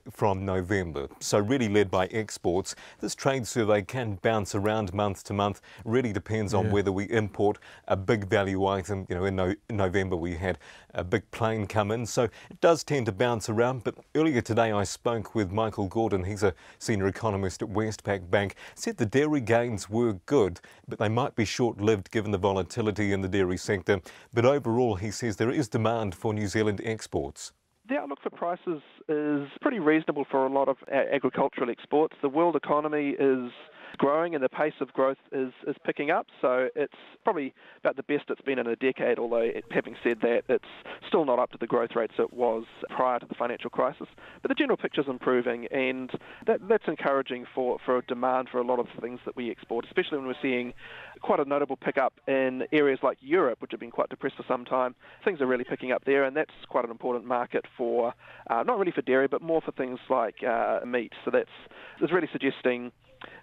from November, so really led by exports. This trade survey can bounce around month to month, really depends on whether we import a big value item. You know, in November we had a big plane come in, so it does tend to bounce around. But earlier today I spoke with Michael Gordon, he's a senior economist at Westpac Bank, said the dairy gains were good, but they might be short-lived given the volatility in the dairy sector. But overall, he says there is demand for New Zealand exports. The outlook for prices is pretty reasonable for a lot of agricultural exports. The world economy is growing and the pace of growth is picking up, so it's probably about the best it's been in a decade, although having said that, it's still not up to the growth rates it was prior to the financial crisis. But the general picture's improving, and that's encouraging for a demand for a lot of the things that we export, especially when we're seeing quite a notable pickup in areas like Europe, which have been quite depressed for some time. Things are really picking up there, and that's quite an important market for, not really for dairy, but more for things like meat. So that's really suggesting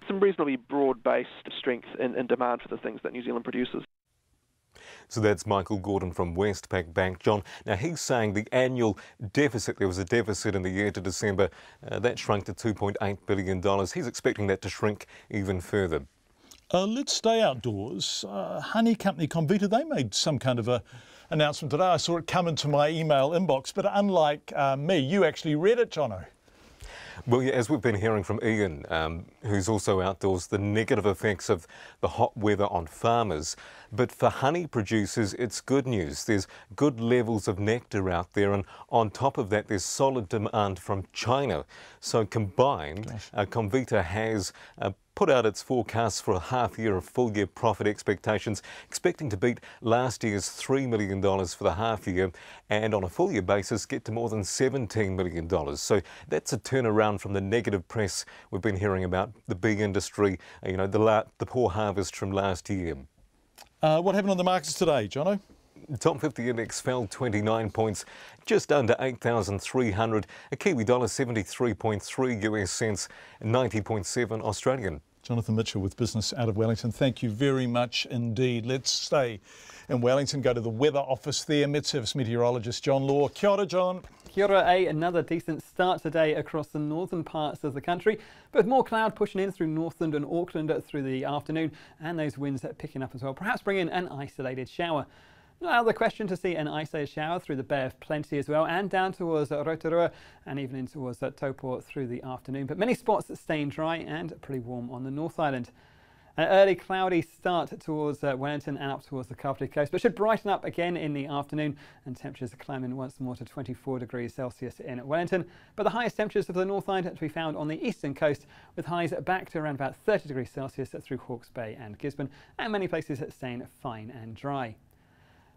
some reasonably broad-based strength in demand for the things that New Zealand produces. So that's Michael Gordon from Westpac Bank. John, now he's saying the annual deficit, there was a deficit in the year to December, that shrunk to $2.8 billion. He's expecting that to shrink even further. Let's stay outdoors. Honey company Comvita, they made some kind of a announcement today. I saw it come into my email inbox, but unlike me, you actually read it, Jono. Well, yeah, as we've been hearing from Ian, who's also outdoors, the negative effects of the hot weather on farmers. But for honey producers, it's good news. There's good levels of nectar out there, and on top of that, there's solid demand from China. So combined, Comvita has put out its forecasts for a half year of full year profit expectations, expecting to beat last year's $3 million for the half year, and on a full year basis get to more than $17 million. So that's a turnaround from the negative press we've been hearing about the bee industry, you know, the poor harvest from last year. What happened on the markets today, Jono? The top 50 index fell 29 points, just under 8,300. A Kiwi dollar 73.3 US cents, 90.7 Australian. Jonathan Mitchell with business out of Wellington. Thank you very much indeed. Let's stay in Wellington, go to the weather office there. Met Service meteorologist John Law. Kia ora, John. Kia ora, another decent start today across the northern parts of the country, but with more cloud pushing in through Northland and Auckland through the afternoon, and those winds picking up as well, perhaps bringing an isolated shower. Not out of the question to see an isolated shower through the Bay of Plenty as well, and down towards Rotorua and even in towards Taupo through the afternoon. But many spots staying dry and pretty warm on the North Island. An early cloudy start towards Wellington and up towards the Kapiti coast, but should brighten up again in the afternoon, and temperatures are climbing once more to 24 degrees Celsius in Wellington. But the highest temperatures of the North Island to be found on the eastern coast, with highs back to around about 30 degrees Celsius through Hawke's Bay and Gisborne, and many places staying fine and dry.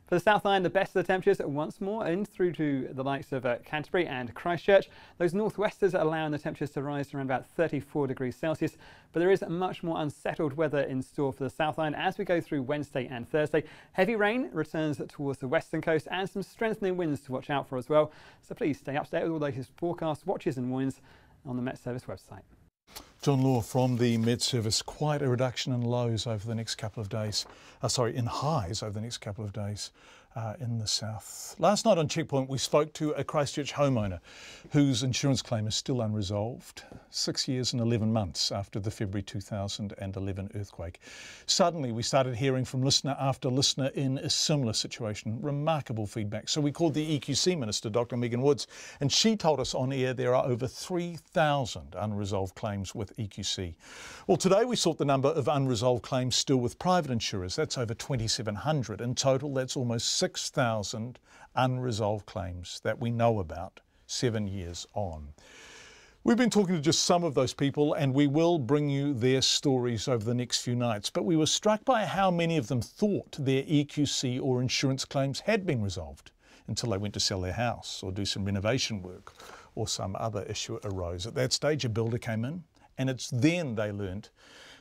For the South Island, the best of the temperatures once more in through to the likes of Canterbury and Christchurch. Those northwesters allowing the temperatures to rise to around about 34 degrees Celsius, but there is much more unsettled weather in store for the South Island as we go through Wednesday and Thursday. Heavy rain returns towards the western coast and some strengthening winds to watch out for as well. So please stay up to date with all those forecasts, watches and warnings on the Met Service website. John Law from the Med Service. Quite a reduction in lows over the next couple of days. In highs over the next couple of days in the south. Last night on Checkpoint, we spoke to a Christchurch homeowner whose insurance claim is still unresolved, 6 years and 11 months after the February 2011 earthquake. Suddenly, we started hearing from listener after listener in a similar situation. Remarkable feedback. So we called the EQC Minister, Dr. Megan Woods, and she told us on air there are over 3,000 unresolved claims with EQC. Well, today we sought the number of unresolved claims still with private insurers. That's over 2,700. In total, that's almost 6,000 unresolved claims that we know about 7 years on. We've been talking to just some of those people, and we will bring you their stories over the next few nights, but we were struck by how many of them thought their EQC or insurance claims had been resolved until they went to sell their house or do some renovation work or some other issue arose. At that stage, a builder came in, and it's then they learned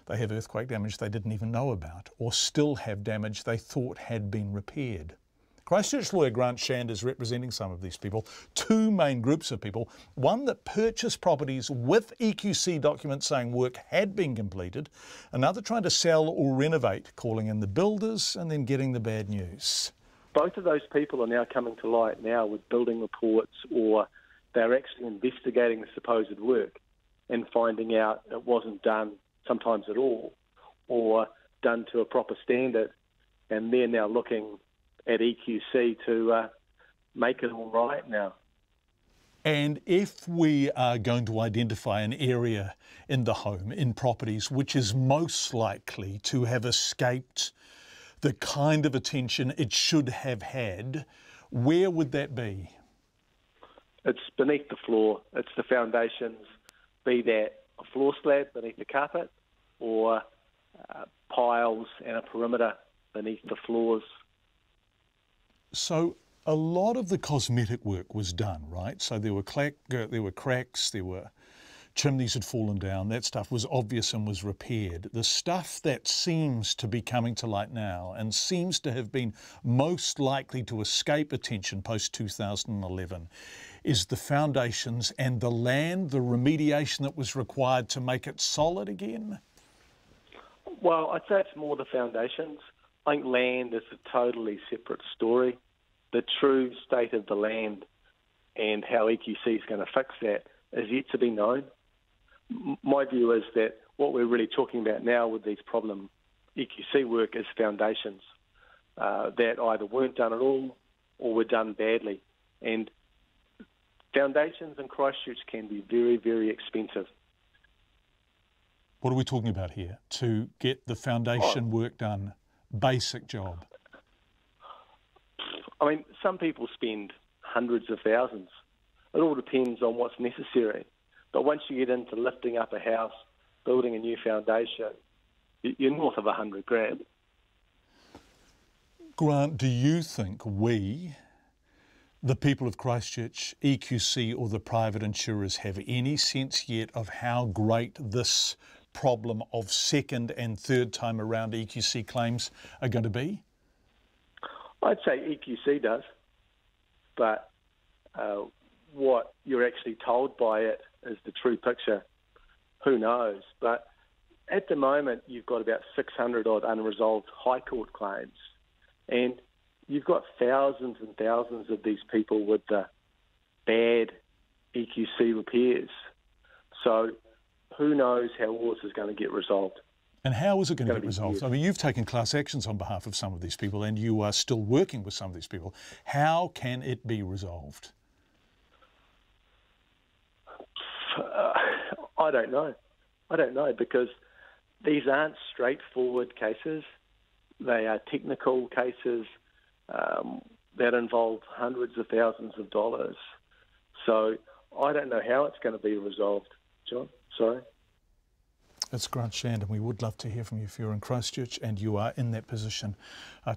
they have earthquake damage they didn't even know about, or still have damage they thought had been repaired. Christchurch lawyer Grant Shand is representing some of these people, two main groups of people, one that purchased properties with EQC documents saying work had been completed, another trying to sell or renovate, calling in the builders and then getting the bad news. Both of those people are now coming to light now with building reports, or they're actually investigating the supposed work and finding out it wasn't done sometimes at all, or done to a proper standard, and they're now looking at EQC to make it all right now. And if we are going to identify an area in the home, in properties, which is most likely to have escaped the kind of attention it should have had, where would that be? It's beneath the floor. It's the foundations, be that a floor slab beneath the carpet or piles and a perimeter beneath the floors. So a lot of the cosmetic work was done, right? So there were cracks, there were chimneys had fallen down. That stuff was obvious and was repaired. The stuff that seems to be coming to light now and seems to have been most likely to escape attention post-2011 is the foundations and the land, the remediation that was required to make it solid again? Well, I'd say it's more the foundations. I think land is a totally separate story. The true state of the land and how EQC is going to fix that is yet to be known. My view is that what we're really talking about now with these problem EQC work is foundations that either weren't done at all or were done badly. And foundations in Christchurch can be very, very expensive. What are we talking about here? To get the foundation work done, basic job? I mean, some people spend hundreds of thousands. It all depends on what's necessary. But once you get into lifting up a house, building a new foundation, you're north of $100,000. Grant, do you think we, the people of Christchurch, EQC or the private insurers, have any sense yet of how great this problem of second and third time around EQC claims are going to be? I'd say EQC does, but what you're actually told by it is the true picture. Who knows? But at the moment, you've got about 600 odd unresolved High Court claims, and you've got thousands and thousands of these people with the bad EQC repairs. So who knows how all this is going to get resolved. And how is it going to get resolved? I mean, you've taken class actions on behalf of some of these people and you are still working with some of these people. How can it be resolved? I don't know. I don't know, because these aren't straightforward cases. They are technical cases that involve hundreds of thousands of dollars. So I don't know how it's going to be resolved. John, sorry. It's Grant Shand, and we would love to hear from you if you're in Christchurch and you are in that position.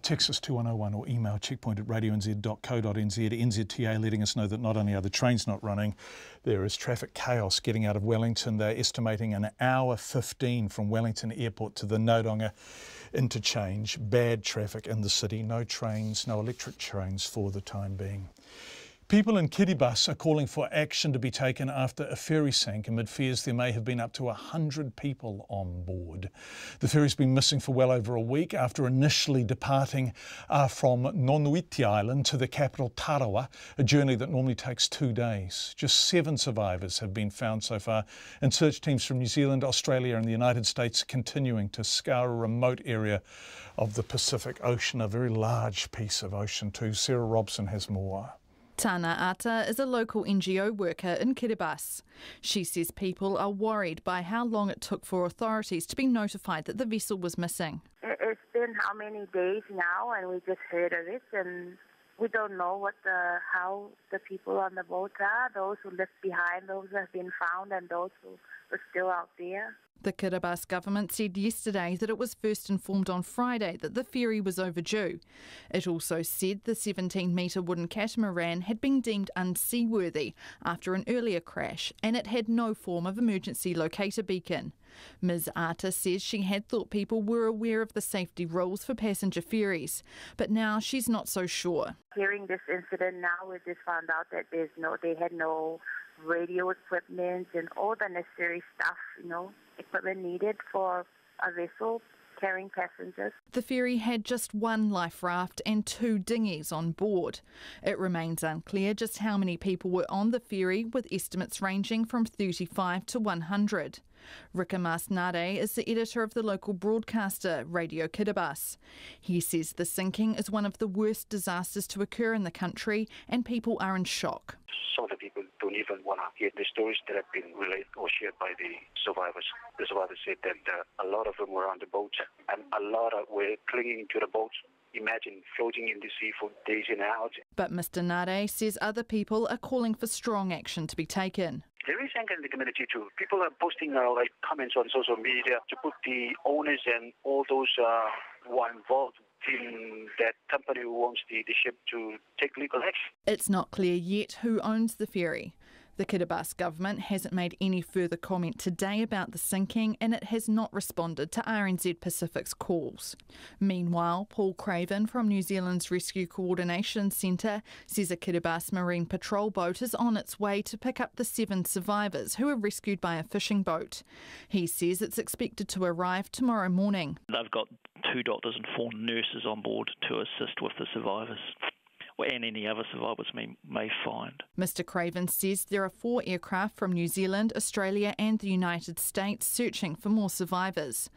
Text us 2101 or email checkpoint@radionz.co.nz, NZTA letting us know that not only are the trains not running, there is traffic chaos getting out of Wellington. They're estimating an hour 15 from Wellington Airport to the Nodonga interchange. Bad traffic in the city, no trains, no electric trains for the time being. People in Kiribati are calling for action to be taken after a ferry sank amid fears there may have been up to 100 people on board. The ferry's been missing for well over a week after initially departing from Nonuiti Island to the capital Tarawa, a journey that normally takes 2 days. Just 7 survivors have been found so far, and search teams from New Zealand, Australia and the United States are continuing to scour a remote area of the Pacific Ocean, a very large piece of ocean too. Sarah Robson has more. Tana Ata is a local NGO worker in Kiribati. She says people are worried by how long it took for authorities to be notified that the vessel was missing. It's been how many days now, and we just heard of it, and we don't know how the people on the boat are, those who left behind, those who have been found, and those who are still out there. The Kiribati government said yesterday that it was first informed on Friday that the ferry was overdue. It also said the 17-metre wooden catamaran had been deemed unseaworthy after an earlier crash, and it had no form of emergency locator beacon. Ms Ata says she had thought people were aware of the safety rules for passenger ferries, but now she's not so sure. Hearing this incident now, we just found out that they had no radio equipment and all the necessary stuff, equipment needed for a vessel carrying passengers. The ferry had just 1 life raft and 2 dinghies on board. It remains unclear just how many people were on the ferry, with estimates ranging from 35 to 100. Rika Masnade is the editor of the local broadcaster, Radio Kiribati. He says the sinking is one of the worst disasters to occur in the country, and people are in shock. Some of the people don't even want to hear the stories that have been relayed or shared by the survivors. The survivors said that a lot of them were on the boat, and a lot were clinging to the boat. Imagine floating in the sea for days and hours. But Mr Nade says other people are calling for strong action to be taken. There is anger in the community too. People are posting comments on social media to put the owners and all those who are involved in that company who owns the ship to take legal action. It's not clear yet who owns the ferry. The Kiribati government hasn't made any further comment today about the sinking, and it has not responded to RNZ Pacific's calls. Meanwhile, Paul Craven from New Zealand's Rescue Coordination Centre says a Kiribati Marine Patrol boat is on its way to pick up the 7 survivors who were rescued by a fishing boat. He says it's expected to arrive tomorrow morning. They've got 2 doctors and 4 nurses on board to assist with the survivors, and any other survivors may find. Mr Craven says there are 4 aircraft from New Zealand, Australia and the United States searching for more survivors.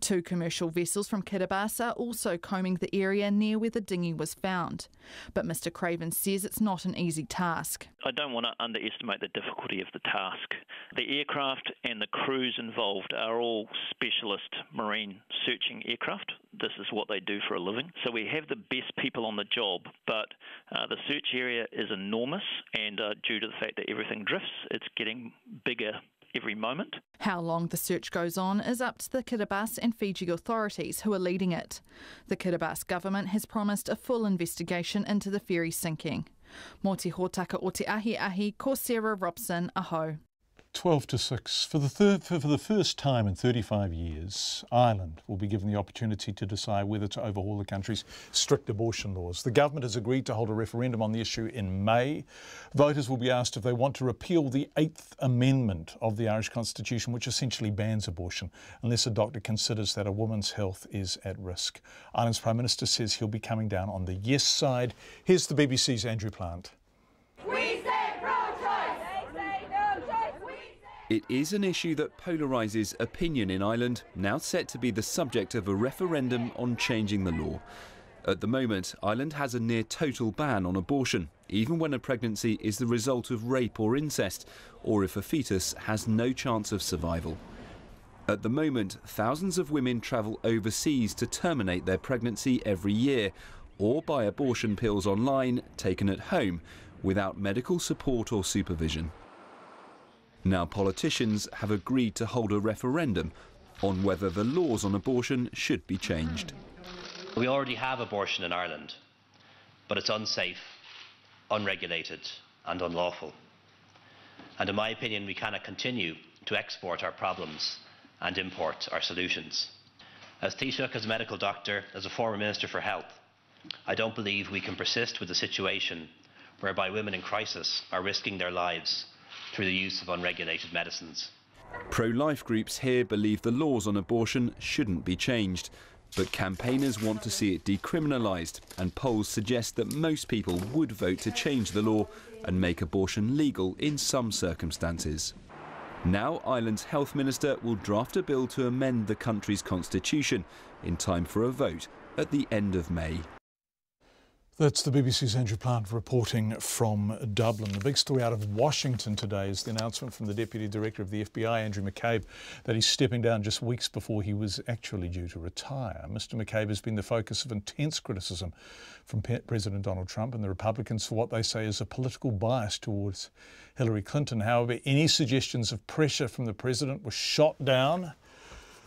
2 commercial vessels from Kiribati are also combing the area near where the dinghy was found. But Mr Craven says it's not an easy task. I don't want to underestimate the difficulty of the task. The aircraft and the crews involved are all specialist marine searching aircraft. This is what they do for a living. So we have the best people on the job, but the search area is enormous, and due to the fact that everything drifts, it's getting bigger every moment. How long the search goes on is up to the Kiribati and Fiji authorities who are leading it. The Kiribati government has promised a full investigation into the ferry sinking. Mō te hōtaka o te ahi, ko Sarah Robson, aho. 12 to 6. For the first time in 35 years, Ireland will be given the opportunity to decide whether to overhaul the country's strict abortion laws. The government has agreed to hold a referendum on the issue in May. Voters will be asked if they want to repeal the 8th Amendment of the Irish Constitution, which essentially bans abortion, unless a doctor considers that a woman's health is at risk. Ireland's Prime Minister says he'll be coming down on the yes side. Here's the BBC's Andrew Plant. We say pro-choice! They say no choice! It is an issue that polarises opinion in Ireland, now set to be the subject of a referendum on changing the law. At the moment, Ireland has a near total ban on abortion, even when a pregnancy is the result of rape or incest, or if a fetus has no chance of survival. At the moment, thousands of women travel overseas to terminate their pregnancy every year, or buy abortion pills online, taken at home, without medical support or supervision. Now politicians have agreed to hold a referendum on whether the laws on abortion should be changed. We already have abortion in Ireland, but it's unsafe, unregulated and unlawful. And in my opinion, we cannot continue to export our problems and import our solutions. As Taoiseach, as a medical doctor, as a former Minister for Health, I don't believe we can persist with a situation whereby women in crisis are risking their lives through the use of unregulated medicines. Pro-life groups here believe the laws on abortion shouldn't be changed, but campaigners want to see it decriminalised, and polls suggest that most people would vote to change the law and make abortion legal in some circumstances. Now Ireland's health minister will draft a bill to amend the country's constitution in time for a vote at the end of May. That's the BBC's Andrew Plant reporting from Dublin. The big story out of Washington today is the announcement from the Deputy Director of the FBI, Andrew McCabe, that he's stepping down just weeks before he was actually due to retire. Mr McCabe has been the focus of intense criticism from President Donald Trump and the Republicans for what they say is a political bias towards Hillary Clinton. However, any suggestions of pressure from the President were shot down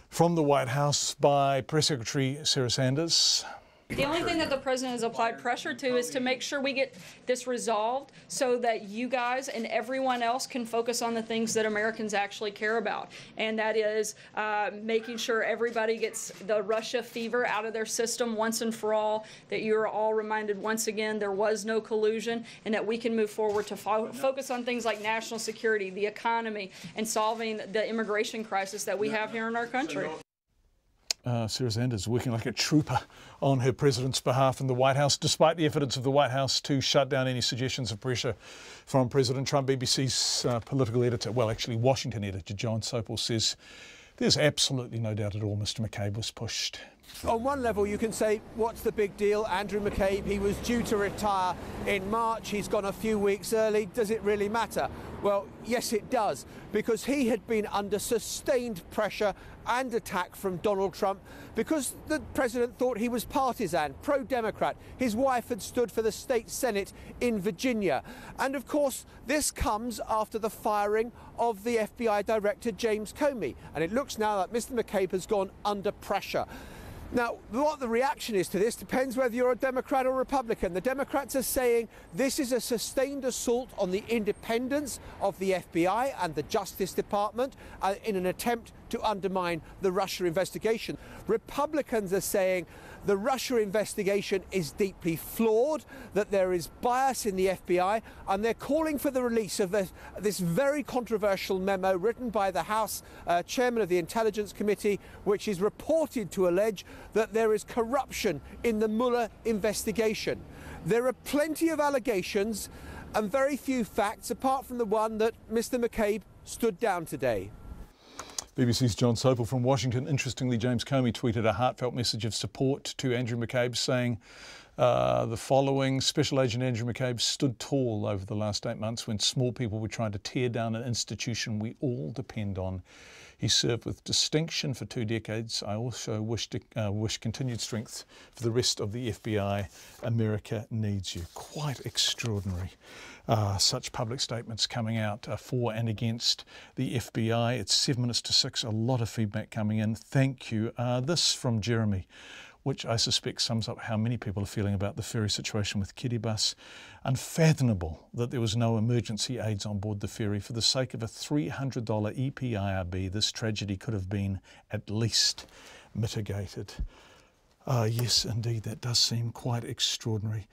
from the White House by Press Secretary Sarah Sanders. The only thing that the president has applied pressure to is to make sure we get this resolved so that you guys and everyone else can focus on the things that Americans actually care about. And that is making sure everybody gets the Russia fever out of their system once and for all, that you are all reminded once again there was no collusion, and that we can move forward to focus on things like national security, the economy, and solving the immigration crisis that we have here in our country. Sarah Sanders working like a trooper on her president's behalf in the White House, despite the efforts of the White House to shut down any suggestions of pressure from President Trump. BBC's political editor, well, actually Washington editor, John Sopel says there's absolutely no doubt at all Mr McCabe was pushed. On one level, you can say, what's the big deal? Andrew McCabe, he was due to retire in March. He's gone a few weeks early. Does it really matter? Well, yes, it does, because he had been under sustained pressure and attack from Donald Trump because the president thought he was partisan, pro-Democrat. His wife had stood for the state Senate in Virginia. And of course, this comes after the firing of the FBI director, James Comey. And it looks now that Mr McCabe has gone under pressure. Now, what the reaction is to this depends whether you're a Democrat or Republican. The Democrats are saying this is a sustained assault on the independence of the FBI and the Justice Department in an attempt to undermine the Russia investigation. Republicans are saying the Russia investigation is deeply flawed, that there is bias in the FBI, and they're calling for the release of this very controversial memo written by the House chairman of the Intelligence Committee, which is reported to allege that there is corruption in the Mueller investigation. There are plenty of allegations and very few facts, apart from the one that Mr McCabe stood down today. BBC's John Sopel from Washington. Interestingly, James Comey tweeted a heartfelt message of support to Andrew McCabe, saying the following: Special Agent Andrew McCabe stood tall over the last 8 months when small people were trying to tear down an institution we all depend on. He served with distinction for 2 decades. I also wish continued strength for the rest of the FBI. America needs you. Quite extraordinary. Such public statements coming out for and against the FBI. It's 7 minutes to 6. A lot of feedback coming in. Thank you. This from Jeremy, which I suspect sums up how many people are feeling about the ferry situation with Kiribati. Unfathomable that there was no emergency aids on board the ferry. For the sake of a $300 EPIRB, this tragedy could have been at least mitigated. Yes, indeed, that does seem quite extraordinary.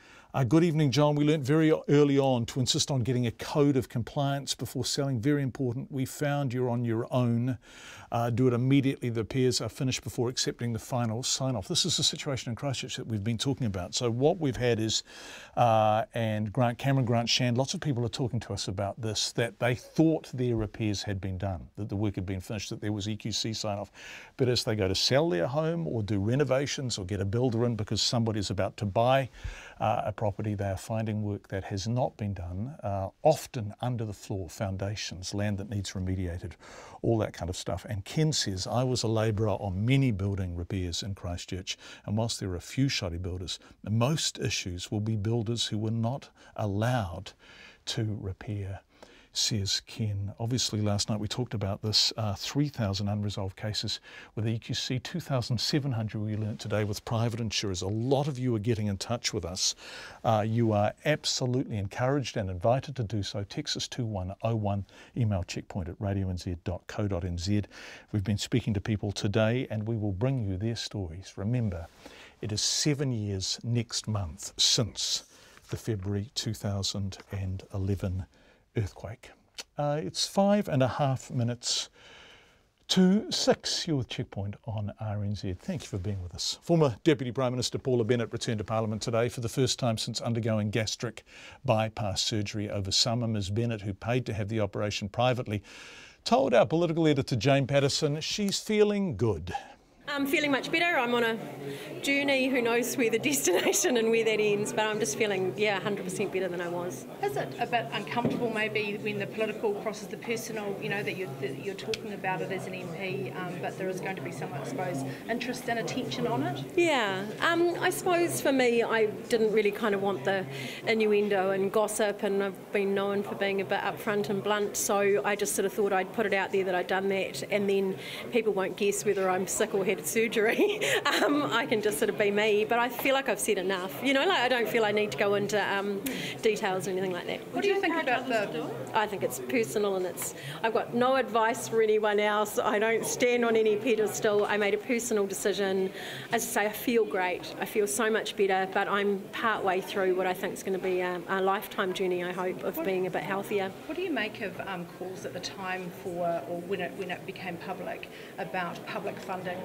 Good evening, John. We learnt very early on to insist on getting a code of compliance before selling. Very important. We found you're on your own. Do it immediately. The repairs are finished before accepting the final sign-off. This is the situation in Christchurch that we've been talking about. So what we've had is, and Cameron, Grant, Shand, lots of people are talking to us about this, that they thought their repairs had been done, that the work had been finished, that there was EQC sign-off. But as they go to sell their home or do renovations or get a builder in because somebody's about to buy a property, they are finding work that has not been done, often under the floor, foundations, land that needs remediated, all that kind of stuff. And Ken says, I was a labourer on many building repairs in Christchurch, and whilst there are a few shoddy builders, most issues will be builders who were not allowed to repair, says Ken. Obviously, last night we talked about this, 3,000 unresolved cases with EQC, 2,700 we learnt today with private insurers. A lot of you are getting in touch with us. You are absolutely encouraged and invited to do so. Text us 2101, email checkpoint@radionz.co.nz. We've been speaking to people today and we will bring you their stories. Remember, it is 7 years next month since the February 2011 earthquake. It's 5.5 minutes to 6. You're with Checkpoint on RNZ. Thank you for being with us. Former Deputy Prime Minister Paula Bennett returned to Parliament today for the first time since undergoing gastric bypass surgery over summer. Ms Bennett, who paid to have the operation privately, told our political editor Jane Patterson she's feeling good. I'm feeling much better. I'm on a journey, who knows where the destination and where that ends, but I'm just feeling, 100% better than I was. Is it a bit uncomfortable maybe when the political crosses the personal, that you're talking about it as an MP, but there is going to be some, I suppose, interest and attention on it? Yeah, I suppose for me, I didn't really kind of want the innuendo and gossip, and I've been known for being a bit upfront and blunt, so I just sort of thought I'd put it out there that I'd done that, and then people won't guess whether I'm sick or had surgery. I can just sort of be me, but I feel like I've said enough. I don't feel I need to go into details or anything like that. What do you think about I think it's personal, and I've got no advice for anyone else. I don't stand on any pedestal. I made a personal decision. As I say, I feel great. I feel so much better, but I'm part way through what I think is going to be a lifetime journey, I hope, of being a bit healthier. What do you make of calls at the time for, or when it became public, about public funding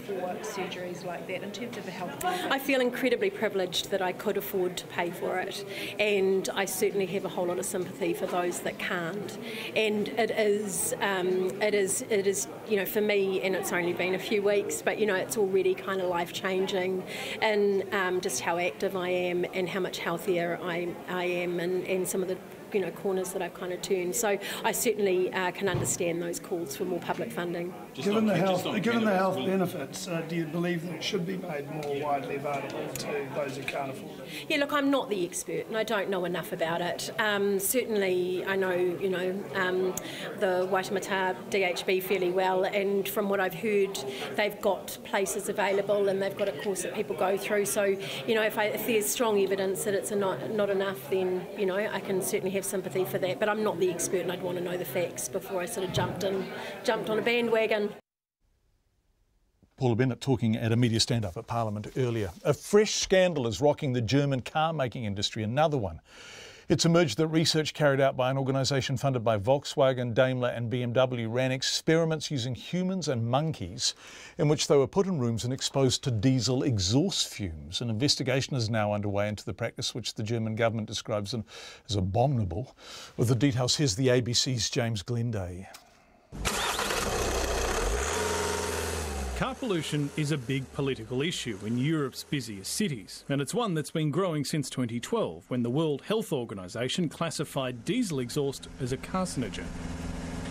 for surgeries like that in terms of the health benefits? I feel incredibly privileged that I could afford to pay for it, and I certainly have a whole lot of sympathy for those that can't. And it is for me, and it's only been a few weeks, but it's already kind of life changing, and just how active I am and how much healthier I am, and some of the corners that I've kind of turned. So I certainly can understand those calls for more public funding. Given the health benefits, do you believe that it should be made more widely available to those who can't afford it? Yeah, look, I'm not the expert, and I don't know enough about it. Certainly, I know the Waitemata DHB fairly well, and from what I've heard, they've got places available, and they've got a course that people go through. So, if there's strong evidence that it's not enough, then I can certainly have sympathy for that, but I'm not the expert, and I'd want to know the facts before I sort of jumped on a bandwagon. Paula Bennett talking at a media stand-up at Parliament earlier. A fresh scandal is rocking the German car-making industry, another one. It's emerged that research carried out by an organisation funded by Volkswagen, Daimler and BMW ran experiments using humans and monkeys in which they were put in rooms and exposed to diesel exhaust fumes. An investigation is now underway into the practice, which the German government describes as abominable. With the details, here's the ABC's James Glenday. Car pollution is a big political issue in Europe's busiest cities, and it's one that's been growing since 2012, when the World Health Organization classified diesel exhaust as a carcinogen.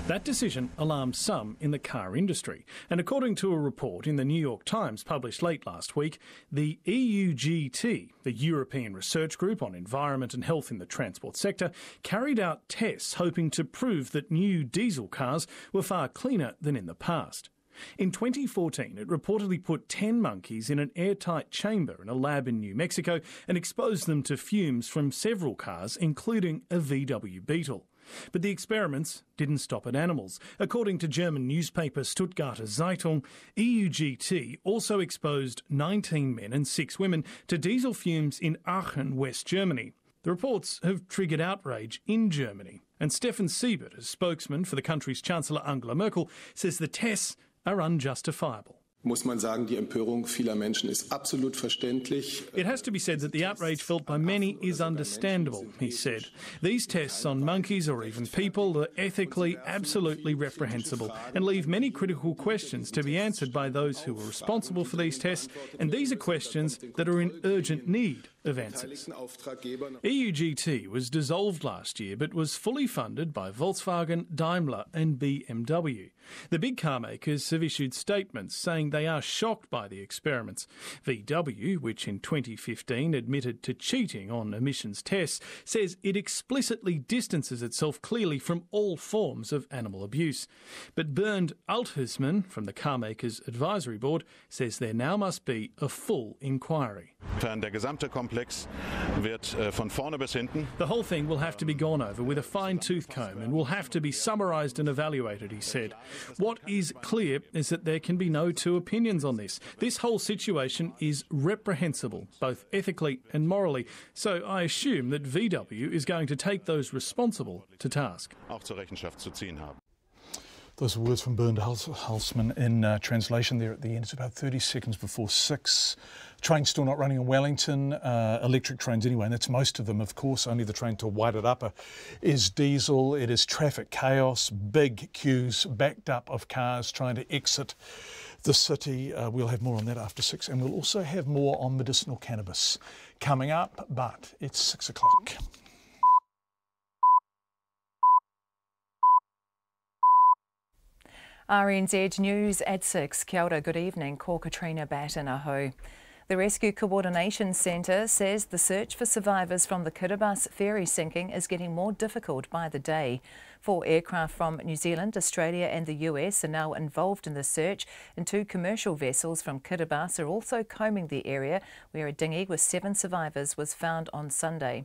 That decision alarmed some in the car industry, and according to a report in the New York Times published late last week, the EUGT, the European Research Group on Environment and Health in the Transport Sector, carried out tests hoping to prove that new diesel cars were far cleaner than in the past. In 2014, it reportedly put 10 monkeys in an airtight chamber in a lab in New Mexico and exposed them to fumes from several cars, including a VW Beetle. But the experiments didn't stop at animals. According to German newspaper Stuttgarter Zeitung, EUGT also exposed 19 men and 6 women to diesel fumes in Aachen, West Germany. The reports have triggered outrage in Germany. And Stefan Siebert, a spokesman for the country's Chancellor Angela Merkel, says the tests are unjustifiable. Muss man sagen, die Empörung vieler Menschen ist absolut verständlich. It has to be said that the outrage felt by many is understandable, he said. These tests on monkeys or even people are ethically absolutely reprehensible and leave many critical questions to be answered by those who are responsible for these tests, and these are questions that are in urgent need of answers. EUGT was dissolved last year but was fully funded by Volkswagen, Daimler and BMW. The big car makers have issued statements saying they are shocked by the experiments. VW, which in 2015 admitted to cheating on emissions tests, says it explicitly distances itself clearly from all forms of animal abuse. But Bernd Althusmann from the car makers' advisory board says there now must be a full inquiry. Komplex wird von vorne bis hinten. The whole thing will have to be gone over with a fine-tooth comb and will have to be summarised and evaluated, he said. What is clear is that there can be no two opinions on this. This whole situation is reprehensible, both ethically and morally, so I assume that VW is going to take those responsible to task. Auch zur Rechenschaft zu ziehen haben. Those are words from Bernd Halsman in translation there at the end. It's about 30 seconds before 6. Trains still not running in Wellington, electric trains anyway, and that's most of them, of course. Only the train to Waitarapa is diesel. It is traffic chaos, big queues, backed up of cars trying to exit the city. We'll have more on that after 6, and we'll also have more on medicinal cannabis coming up, but it's 6 o'clock. RNZ News at 6. Kia ora, good evening. Ko Katrina Bat in Aho. The Rescue Coordination Centre says the search for survivors from the Ferry sinking is getting more difficult by the day. 4 aircraft from New Zealand, Australia and the US are now involved in the search, and 2 commercial vessels from Kiribati are also combing the area, where a dinghy with 7 survivors was found on Sunday.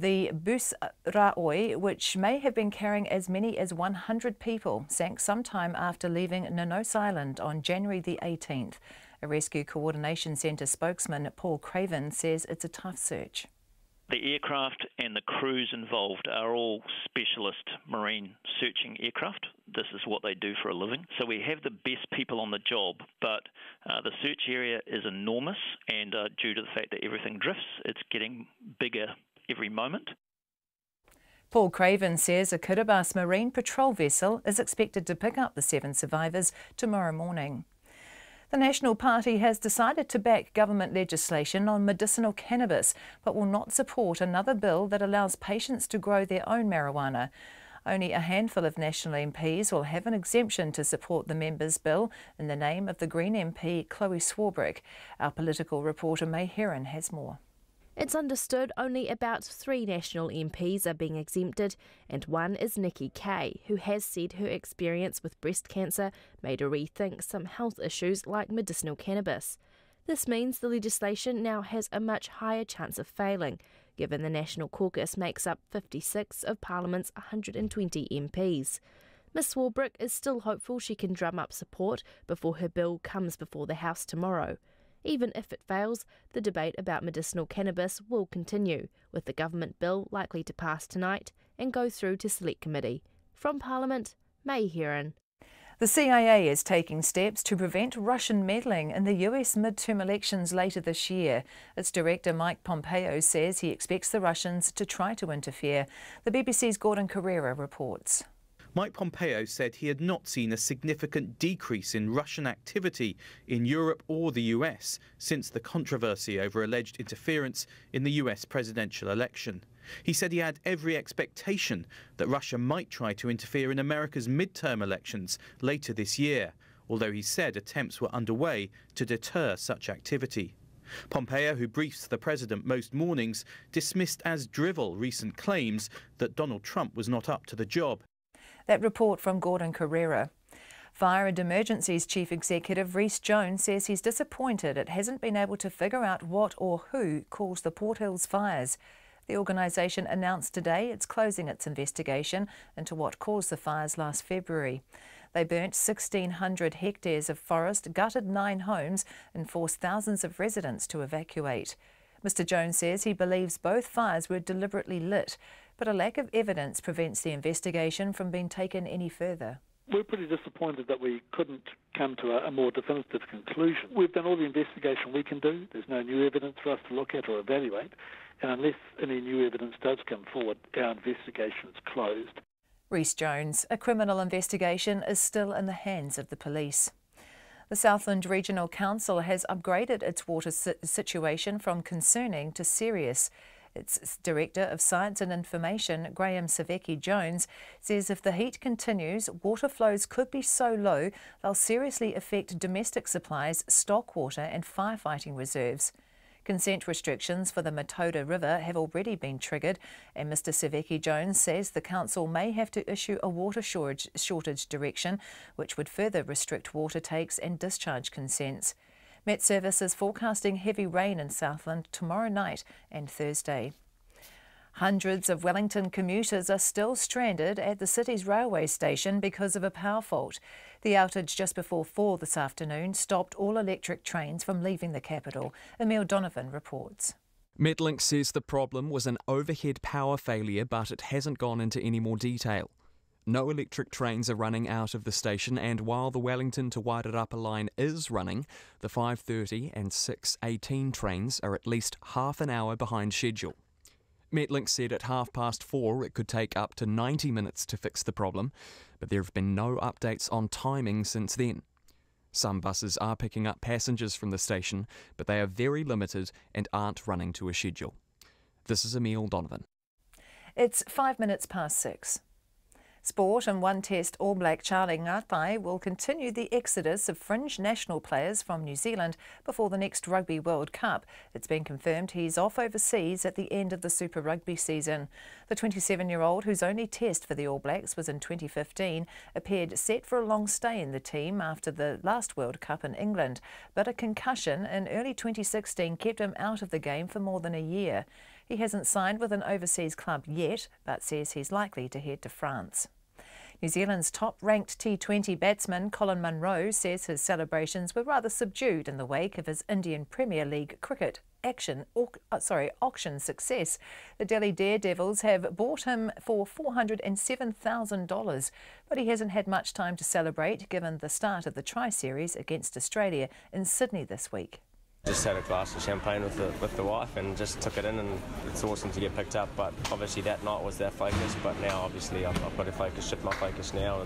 The bus Ra'oi, which may have been carrying as many as 100 people, sank sometime after leaving Nanos Island on January the 18th. A Rescue Coordination Centre spokesman, Paul Craven, says it's a tough search. The aircraft and the crews involved are all specialist marine searching aircraft. This is what they do for a living. So we have the best people on the job, but the search area is enormous, and due to the fact that everything drifts, it's getting bigger every moment. Paul Craven says a Kiribati Marine Patrol vessel is expected to pick up the 7 survivors tomorrow morning. The National Party has decided to back government legislation on medicinal cannabis, but will not support another bill that allows patients to grow their own marijuana. Only a handful of National MPs will have an exemption to support the members' bill in the name of the Green MP Chloe Swarbrick. Our political reporter May Heron has more. It's understood only about 3 National MPs are being exempted, and one is Nikki Kay, who has said her experience with breast cancer made her rethink some health issues like medicinal cannabis. This means the legislation now has a much higher chance of failing, given the National Caucus makes up 56 of Parliament's 120 MPs. Ms Swarbrick is still hopeful she can drum up support before her bill comes before the House tomorrow. Even if it fails, the debate about medicinal cannabis will continue, with the government bill likely to pass tonight and go through to Select Committee. From Parliament, May Heron. The CIA is taking steps to prevent Russian meddling in the US midterm elections later this year. Its director Mike Pompeo says he expects the Russians to try to interfere. The BBC's Gordon Carrera reports. Mike Pompeo said he had not seen a significant decrease in Russian activity in Europe or the US since the controversy over alleged interference in the US presidential election. He said he had every expectation that Russia might try to interfere in America's midterm elections later this year, although he said attempts were underway to deter such activity. Pompeo, who briefs the president most mornings, dismissed as drivel recent claims that Donald Trump was not up to the job. That report from Gordon Carrera. Fire and Emergencies Chief Executive Rhys Jones says he's disappointed it hasn't been able to figure out what or who caused the Port Hills fires. The organisation announced today it's closing its investigation into what caused the fires last February. They burnt 1,600 hectares of forest, gutted 9 homes and forced thousands of residents to evacuate. Mr Jones says he believes both fires were deliberately lit, but a lack of evidence prevents the investigation from being taken any further. We're pretty disappointed that we couldn't come to a more definitive conclusion. We've done all the investigation we can do. There's no new evidence for us to look at or evaluate, and unless any new evidence does come forward, our investigation is closed. Rhys Jones, a criminal investigation is still in the hands of the police. The Southland Regional Council has upgraded its water situation from concerning to serious. Its Director of Science and Information, Graham Savecki-Jones, says if the heat continues, water flows could be so low they'll seriously affect domestic supplies, stock water and firefighting reserves. Consent restrictions for the Matoda River have already been triggered, and Mr Savecki-Jones says the council may have to issue a water shortage direction, which would further restrict water takes and discharge consents. Met Service is forecasting heavy rain in Southland tomorrow night and Thursday. Hundreds of Wellington commuters are still stranded at the city's railway station because of a power fault. The outage just before 4 this afternoon stopped all electric trains from leaving the capital. Emil Donovan reports. Metlink says the problem was an overhead power failure, but it hasn't gone into any more detail. No electric trains are running out of the station, and while the Wellington to Waitarapa line is running, the 5:30 and 6:18 trains are at least half an hour behind schedule. Metlink said at 4:30 it could take up to 90 minutes to fix the problem, but there have been no updates on timing since then. Some buses are picking up passengers from the station, but they are very limited and aren't running to a schedule. This is Emil Donovan. It's 5 minutes past 6. Sport and one Test All Black Charlie Ngatai will continue the exodus of fringe national players from New Zealand before the next Rugby World Cup. It's been confirmed he's off overseas at the end of the Super Rugby season. The 27-year-old, whose only test for the All Blacks was in 2015, appeared set for a long stay in the team after the last World Cup in England, but a concussion in early 2016 kept him out of the game for more than a year. He hasn't signed with an overseas club yet, but says he's likely to head to France. New Zealand's top-ranked T20 batsman Colin Munro says his celebrations were rather subdued in the wake of his Indian Premier League cricket auction success. The Delhi Daredevils have bought him for $407,000, but he hasn't had much time to celebrate given the start of the Tri-Series against Australia in Sydney this week. Just had a glass of champagne with the wife and just took it in, and it's awesome to get picked up, but obviously that night was their focus, but now obviously I've got to shift my focus now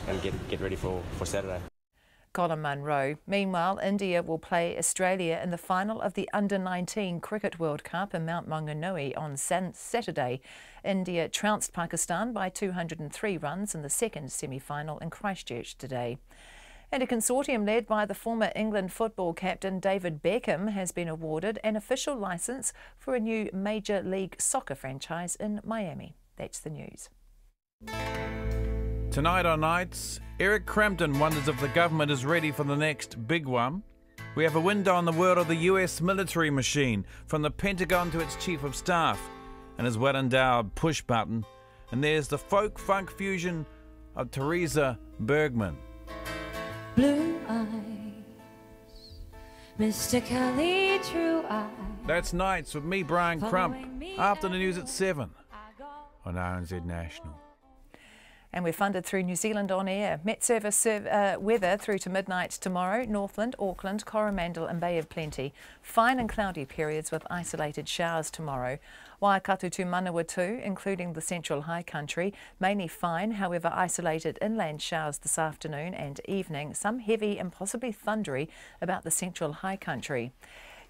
and get ready for Saturday. Colin Munro. Meanwhile, India will play Australia in the final of the Under-19 Cricket World Cup in Mount Maunganui on Saturday. India trounced Pakistan by 203 runs in the second semi-final in Christchurch today. And a consortium led by the former England football captain David Beckham has been awarded an official licence for a new Major League Soccer franchise in Miami. That's the news. Tonight on Nights, Eric Crampton wonders if the government is ready for the next big one. We have a window on the world of the US military machine, from the Pentagon to its chief of staff and his well-endowed push button. And there's the folk-funk fusion of Teresa Bergman. Blue eyes, mystically true eyes. That's Nights with me, Brian Crump, after the news at 7 on RNZ National. And we're funded through New Zealand On Air. Met Service weather through to midnight tomorrow. Northland, Auckland, Coromandel and Bay of Plenty. Fine and cloudy periods with isolated showers tomorrow. Waikato to Manawatu, including the Central High Country, mainly fine, however isolated inland showers this afternoon and evening. Some heavy and possibly thundery about the Central High Country.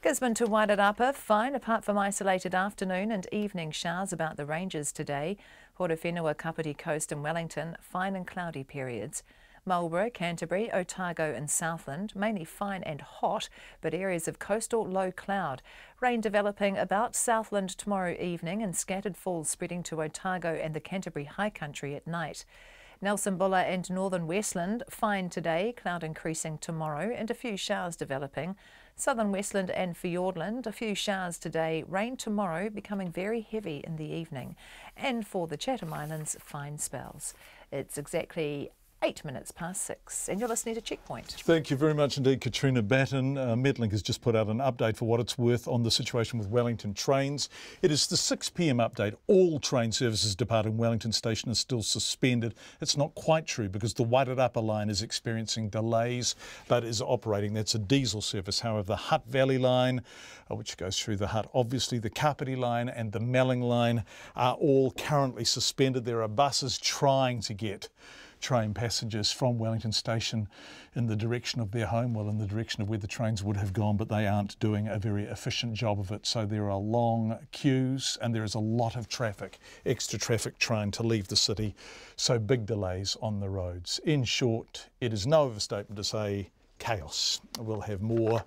Gisborne to Waitarapa, fine apart from isolated afternoon and evening showers about the ranges today. Horowhenua, Kapiti Coast and Wellington, fine and cloudy periods. Marlborough, Canterbury, Otago and Southland, mainly fine and hot, but areas of coastal low cloud. Rain developing about Southland tomorrow evening and scattered falls spreading to Otago and the Canterbury High Country at night. Nelson Bulla and Northern Westland, fine today, cloud increasing tomorrow and a few showers developing. Southern Westland and Fiordland, a few showers today, rain tomorrow becoming very heavy in the evening. And for the Chatham Islands, fine spells. It's exactly 8 minutes past 6 and you're listening to Checkpoint. Thank you very much indeed, Katrina Batten. Metlink has just put out an update for what it's worth on the situation with Wellington trains. It is the 6 p.m. update. All train services departing Wellington station are still suspended. It's not quite true because the Waitarapa line is experiencing delays but is operating. That's a diesel service. However, the Hutt Valley line, which goes through the Hutt, obviously the Kapiti line and the Melling line are all currently suspended. There are buses trying to get train passengers from Wellington station in the direction of their home, well, in the direction of where the trains would have gone, but they aren't doing a very efficient job of it. So there are long queues and there is a lot of traffic, extra traffic trying to leave the city. So big delays on the roads. In short, it is no overstatement to say chaos. We'll have more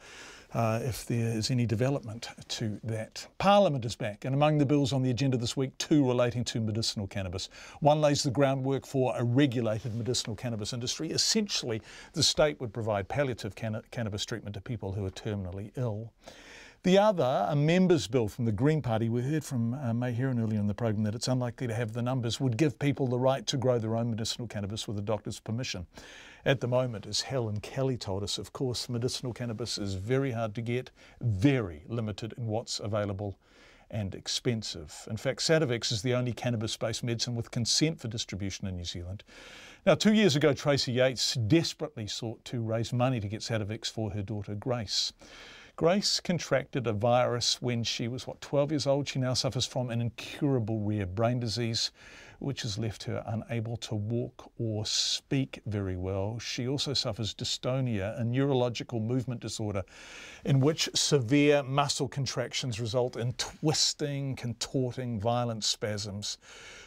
if there is any development to that. Parliament is back, and among the bills on the agenda this week, 2 relating to medicinal cannabis. One lays the groundwork for a regulated medicinal cannabis industry. Essentially, the state would provide palliative cannabis treatment to people who are terminally ill. The other, a members' bill from the Green Party, we heard from May Heron earlier in the program that it's unlikely to have the numbers, would give people the right to grow their own medicinal cannabis with a doctor's permission. At the moment, as Helen Kelly told us, of course, medicinal cannabis is very hard to get, very limited in what's available and expensive. In fact, Sativex is the only cannabis-based medicine with consent for distribution in New Zealand. Now, 2 years ago, Tracy Yates desperately sought to raise money to get Sativex for her daughter, Grace. Grace contracted a virus when she was, 12 years old. She now suffers from an incurable rare brain disease, which has left her unable to walk or speak very well. She also suffers dystonia, a neurological movement disorder in which severe muscle contractions result in twisting, contorting, violent spasms.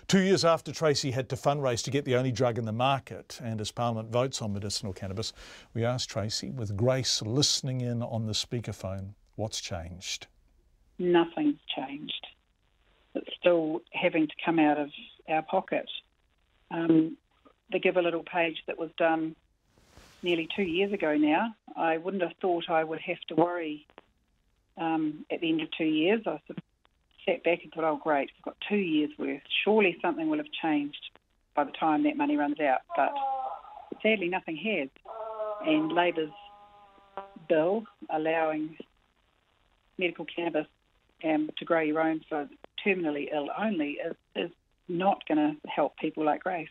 2 years after Tracy had to fundraise to get the only drug in the market, and as Parliament votes on medicinal cannabis, we asked Tracy, with Grace listening in on the speakerphone, what's changed? Nothing's changed. It's still having to come out of our pocket. The Give a Little page that was done nearly 2 years ago now, I wouldn't have thought I would have to worry at the end of 2 years. I sort of sat back and thought, oh great, we've got 2 years worth. Surely something will have changed by the time that money runs out. But sadly nothing has. And Labor's bill allowing medical cannabis to grow your own for terminally ill only is not going to help people like Grace.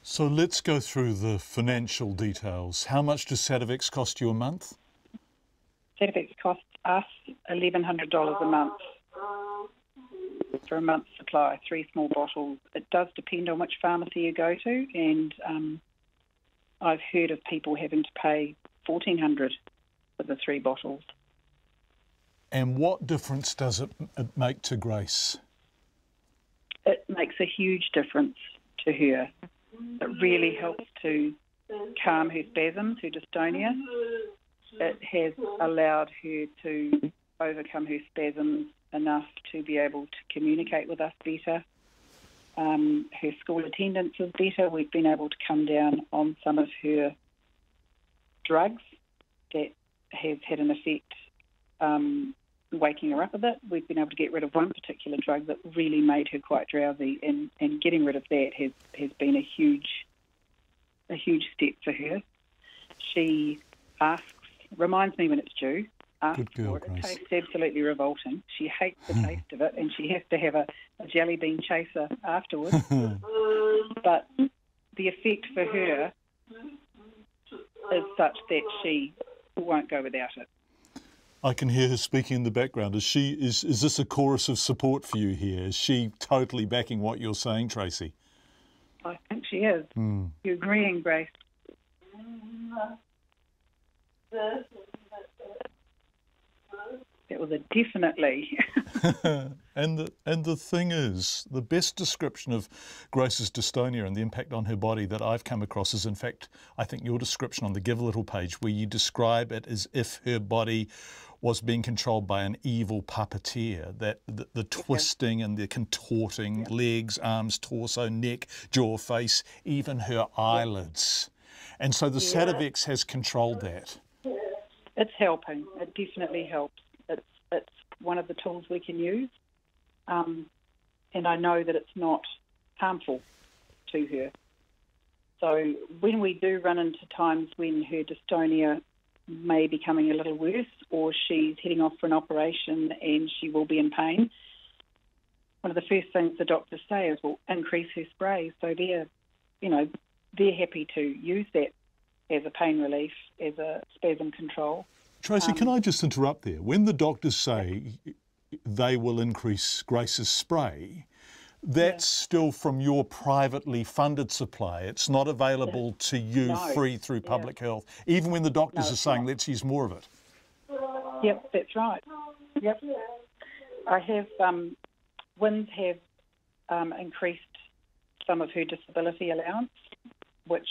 So let's go through the financial details. How much does Sativex cost you a month? Sativex costs us $1,100 a month for a month's supply, 3 small bottles. It does depend on which pharmacy you go to, and I've heard of people having to pay $1,400 for the 3 bottles. And what difference does it make to Grace? It makes a huge difference to her. It really helps to calm her spasms, her dystonia. It has allowed her to overcome her spasms enough to be able to communicate with us better. Her school attendance is better. We've been able to come down on some of her drugs that has had an effect waking her up a bit. We've been able to get rid of one particular drug that really made her quite drowsy, and getting rid of that has been a huge step for her. She reminds me when it's due, asks for it. It tastes absolutely revolting. She hates the taste of it, and she has to have a jelly bean chaser afterwards. But the effect for her is such that she won't go without it. I can hear her speaking in the background. Is this a chorus of support for you here? Is she totally backing what you're saying, Tracy? I think she is. You're agreeing, Grace. It was a definitely. And the thing is, the best description of Grace's dystonia and the impact on her body that I've come across is, in fact, I think your description on the Give a Little page, where you describe it as if her body was being controlled by an evil puppeteer, that the twisting and the contorting, legs, arms, torso, neck, jaw, face, even her eyelids. And so the Sativex has controlled that. It's helping. It definitely helps. It's one of the tools we can use. And I know that it's not harmful to her. So when we do run into times when her dystonia may be becoming a little worse, or she's heading off for an operation and she will be in pain, one of the first things the doctors say is, well, increase her spray. So they're happy to use that as a pain relief, as a spasm control. Tracy, can I just interrupt there? When the doctors say they will increase Grace's spray, that's still from your privately funded supply. It's not available to you free through public health, even when the doctors are saying, let's use more of it. Yep, that's right. Yep. I have, WINS have increased some of her disability allowance, which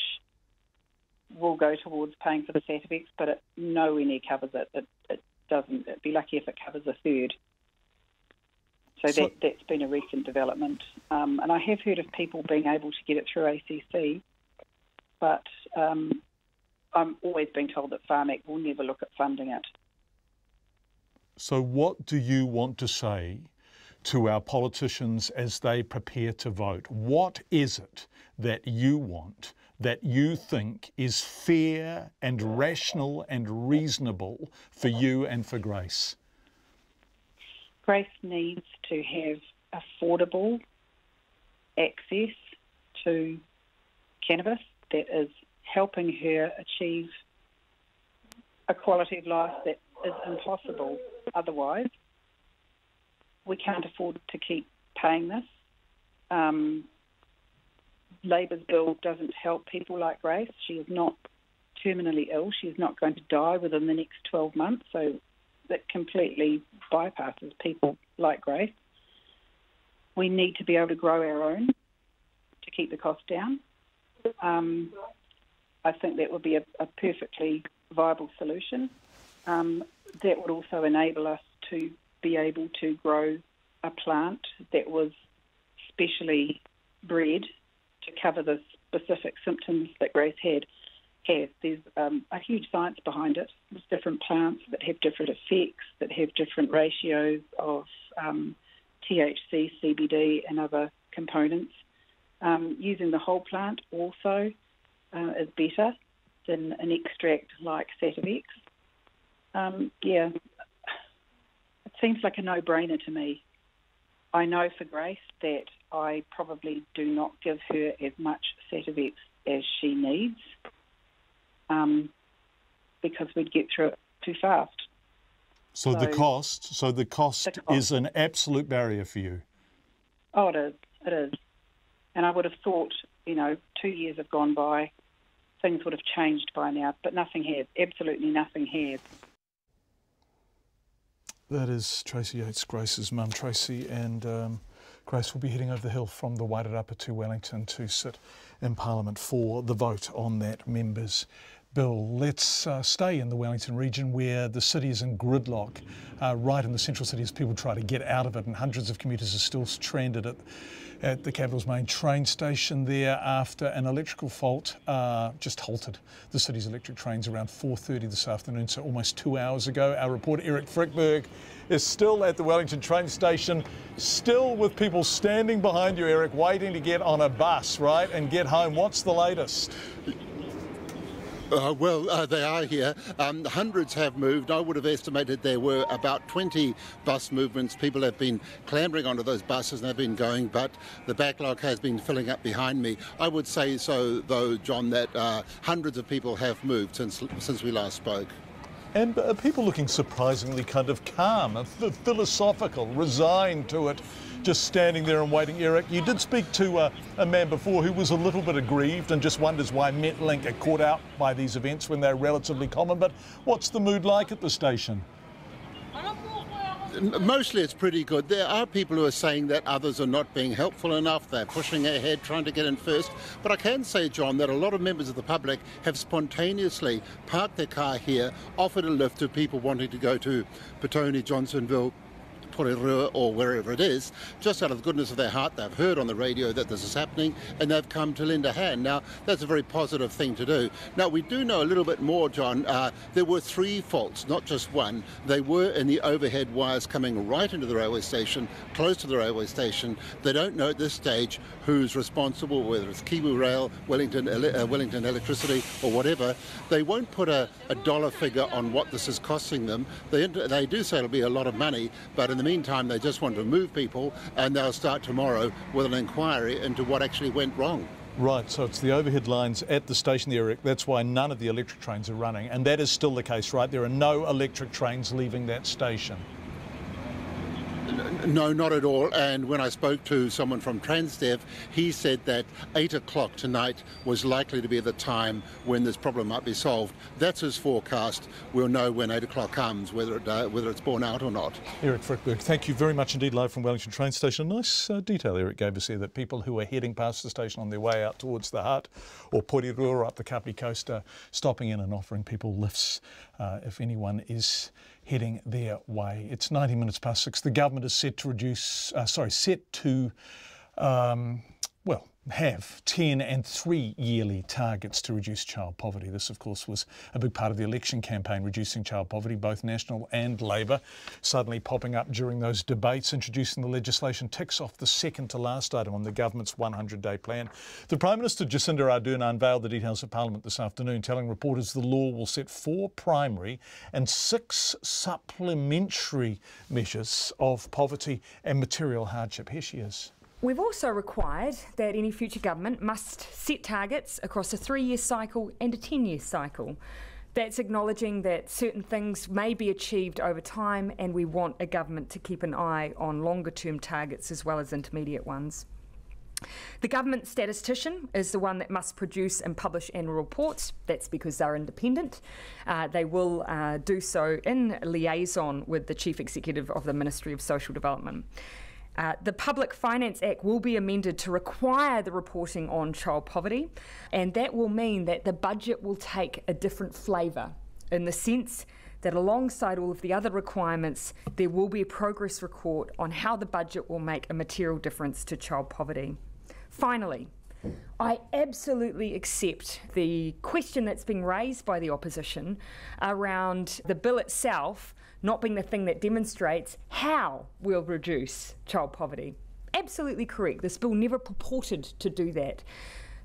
will go towards paying for the Sativex, but it nowhere near covers it. It doesn't. It'd be lucky if it covers a third. So that's been a recent development. And I have heard of people being able to get it through ACC, but I'm always being told that Pharmac will never look at funding it. So what do you want to say to our politicians as they prepare to vote? What is it that you want, that you think is fair and rational and reasonable for you and for Grace? Grace needs to have affordable access to cannabis that is helping her achieve a quality of life that is impossible otherwise. We can't afford to keep paying this. Labor's bill doesn't help people like Grace. She is not terminally ill. She is not going to die within the next 12 months, so that completely bypasses people like Grace. We need to be able to grow our own to keep the cost down. I think that would be a perfectly viable solution. That would also enable us to be able to grow a plant that was specially bred to cover the specific symptoms that Grace has. There's a huge science behind it. There's different plants that have different effects, that have different ratios of THC, CBD and other components. Using the whole plant also is better than an extract like Sativex. It seems like a no-brainer to me. I know for Grace that I probably do not give her as much Sativex as she needs because we'd get through it too fast. So the cost is an absolute barrier for you? Oh, it is. And I would have thought, 2 years have gone by, things would have changed by now, but nothing has. Absolutely nothing has. That is Tracy Yates, Grace's mum. Tracy and Grace will be heading over the hill from the Wairarapa to Wellington to sit in Parliament for the vote on that members' bill. Let's stay in the Wellington region where the city is in gridlock, right in the central city as people try to get out of it, and hundreds of commuters are still stranded at the capital's main train station there after an electrical fault just halted the city's electric trains around 4:30 this afternoon, so almost 2 hours ago. Our reporter Eric Frickberg is still at the Wellington train station, still with people standing behind you, Eric, waiting to get on a bus, right, and get home. What's the latest? They are here. Hundreds have moved. I would have estimated there were about 20 bus movements. People have been clambering onto those buses and they've been going, but the backlog has been filling up behind me. I would say so, though, John, that hundreds of people have moved since we last spoke. And are people looking surprisingly kind of calm, philosophical, resigned to it, just standing there and waiting? Eric, you did speak to a man before who was a little bit aggrieved and just wonders why Metlink are caught out by these events when they're relatively common. But what's the mood like at the station? Mostly it's pretty good. There are people who are saying that others are not being helpful enough. They're pushing ahead, trying to get in first. But I can say, John, that a lot of members of the public have spontaneously parked their car here, offered a lift to people wanting to go to Petone, Johnsonville, Porirua or wherever it is, just out of the goodness of their heart. They've heard on the radio that this is happening and they've come to lend a hand. Now, that's a very positive thing to do. Now, we do know a little bit more, John. There were 3 faults, not just one. They were in the overhead wires coming right into the railway station, close to the railway station. They don't know at this stage who's responsible, whether it's Kiwi Rail, Wellington Electricity or whatever. They won't put a dollar figure on what this is costing them. They do say it'll be a lot of money, but in the meantime, they just want to move people, and they'll start tomorrow with an inquiry into what actually went wrong. Right, so it's the overhead lines at the station there, Eric. That's why none of the electric trains are running, and that is still the case, right? There are no electric trains leaving that station. No, not at all. And when I spoke to someone from Transdev, he said that 8 o'clock tonight was likely to be the time when this problem might be solved. That's his forecast. We'll know when 8 o'clock comes, whether it's borne out or not. Eric Frickberg, thank you very much indeed, live from Wellington train station. Nice detail Eric gave us here, that people who are heading past the station on their way out towards the Hutt or Porirua up the Kapiti coast are stopping in and offering people lifts if anyone is heading their way. It's 90 minutes past 6. The government is set to have 10 and 3 yearly targets to reduce child poverty. This, of course, was a big part of the election campaign, reducing child poverty. Both National and Labour suddenly popping up during those debates. Introducing the legislation ticks off the second to last item on the government's 100-day plan. The Prime Minister, Jacinda Ardern, unveiled the details at Parliament this afternoon, telling reporters the law will set 4 primary and 6 supplementary measures of poverty and material hardship. Here she is. We've also required that any future government must set targets across a 3-year cycle and a 10-year cycle. That's acknowledging that certain things may be achieved over time, and we want a government to keep an eye on longer-term targets as well as intermediate ones. The government statistician is the one that must produce and publish annual reports. That's because they're independent. They will do so in liaison with the Chief Executive of the Ministry of Social Development. The Public Finance Act will be amended to require the reporting on child poverty, and that will mean that the budget will take a different flavour, in the sense that alongside all of the other requirements, there will be a progress report on how the budget will make a material difference to child poverty. Finally, I absolutely accept the question that's being raised by the opposition around the bill itself not being the thing that demonstrates how we'll reduce child poverty. Absolutely correct. This bill never purported to do that.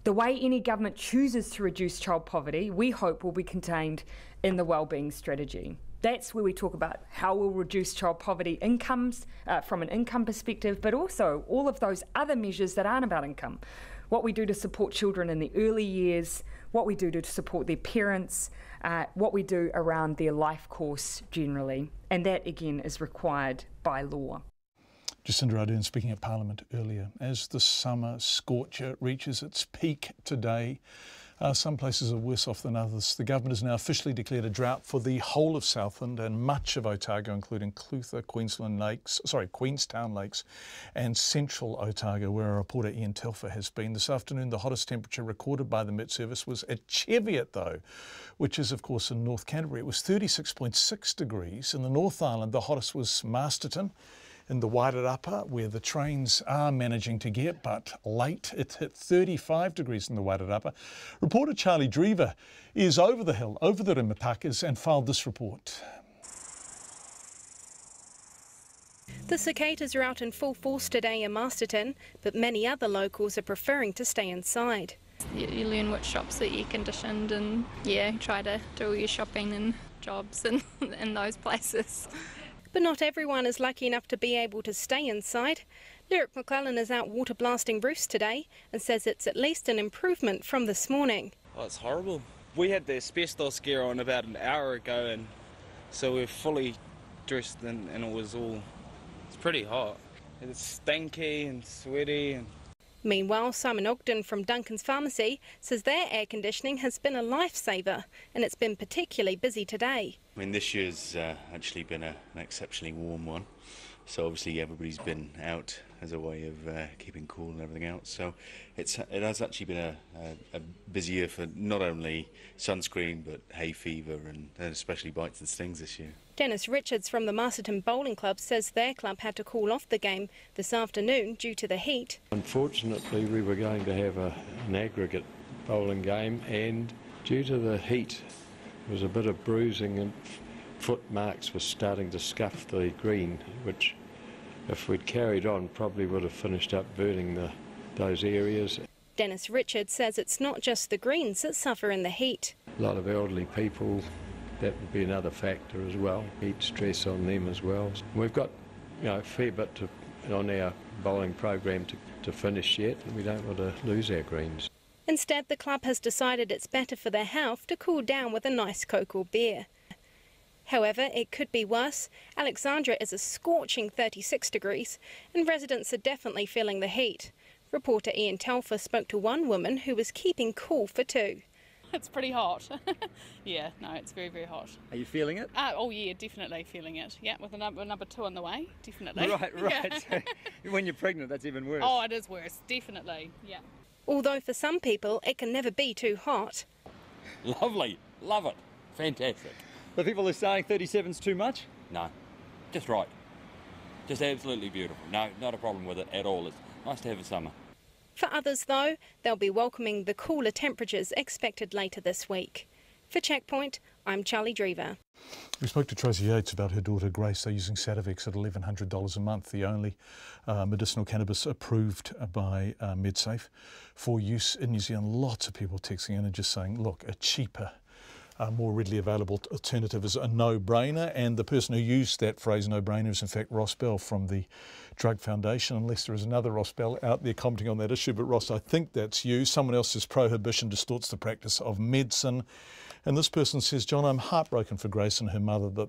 The way any government chooses to reduce child poverty, we hope, will be contained in the wellbeing strategy. That's where we talk about how we'll reduce child poverty incomes from an income perspective, but also all of those other measures that aren't about income. What we do to support children in the early years, what we do to support their parents, what we do around their life course generally. And that, again, is required by law. Jacinda Ardern speaking at Parliament earlier. As the summer scorcher reaches its peak today, some places are worse off than others. The government has now officially declared a drought for the whole of Southland and much of Otago, including Clutha, Queenstown Lakes and central Otago, where our reporter Ian Telfer has been. This afternoon, the hottest temperature recorded by the Met Service was at Cheviot, though, which is, of course, in North Canterbury. It was 36.6 degrees. In the North Island, the hottest was Masterton, in the Wairarapa, where the trains are managing to get, but late it hit 35 degrees in the Wairarapa. Reporter Charlie Drever is over the hill, over the Rimatakas, and filed this report. The cicadas are out in full force today in Masterton, but many other locals are preferring to stay inside. You learn which shops are air conditioned and try to do all your shopping and jobs in those places. But not everyone is lucky enough to be able to stay inside. Lyric McClellan is out water blasting roofs today and says it's at least an improvement from this morning. Oh, it's horrible. We had the asbestos gear on about an hour ago, and so we're fully dressed and it's pretty hot. It's stinky and sweaty. Meanwhile, Simon Ogden from Duncan's Pharmacy says their air conditioning has been a lifesaver and it's been particularly busy today. I mean, this year's actually been an exceptionally warm one, so obviously everybody's been out as a way of keeping cool and everything else. So it has actually been a busy year for not only sunscreen but hay fever and especially bites and stings this year. Dennis Richards from the Masterton Bowling Club says their club had to call off the game this afternoon due to the heat. Unfortunately, we were going to have an aggregate bowling game, and due to the heat there was a bit of bruising and foot marks were starting to scuff the green, which if we'd carried on probably would have finished up burning those areas. Dennis Richards says it's not just the greens that suffer in the heat. A lot of elderly people, that would be another factor as well. Heat stress on them as well. We've got a fair bit on our bowling program to finish yet, and we don't want to lose our greens. Instead, the club has decided it's better for their health to cool down with a nice Coke or beer. However, it could be worse. Alexandra is a scorching 36 degrees and residents are definitely feeling the heat. Reporter Ian Telfer spoke to one woman who was keeping cool for two. It's pretty hot. Yeah, no, it's very, very hot. Are you feeling it? Oh yeah, definitely feeling it. Yeah, with a number 2 on the way, definitely. Right. Yeah. So when you're pregnant, that's even worse. Oh, it is worse, definitely, yeah. Although for some people it can never be too hot. Lovely, love it, fantastic. The people are saying 37's too much? No, just right. Just absolutely beautiful. No, not a problem with it at all. It's nice to have a summer. For others, though, they'll be welcoming the cooler temperatures expected later this week. For Checkpoint, I'm Charlie Drever. We spoke to Tracy Yates about her daughter Grace. They're using Sativex at $1,100 a month, the only medicinal cannabis approved by MedSafe for use in New Zealand. Lots of people texting in and just saying, look, a cheaper, more readily available alternative is a no-brainer, and the person who used that phrase no-brainer is in fact Ross Bell from the Drug Foundation, unless there is another Ross Bell out there commenting on that issue. But Ross, I think that's you. Someone else's prohibition distorts the practice of medicine. And this person says, John, I'm heartbroken for Grace and her mother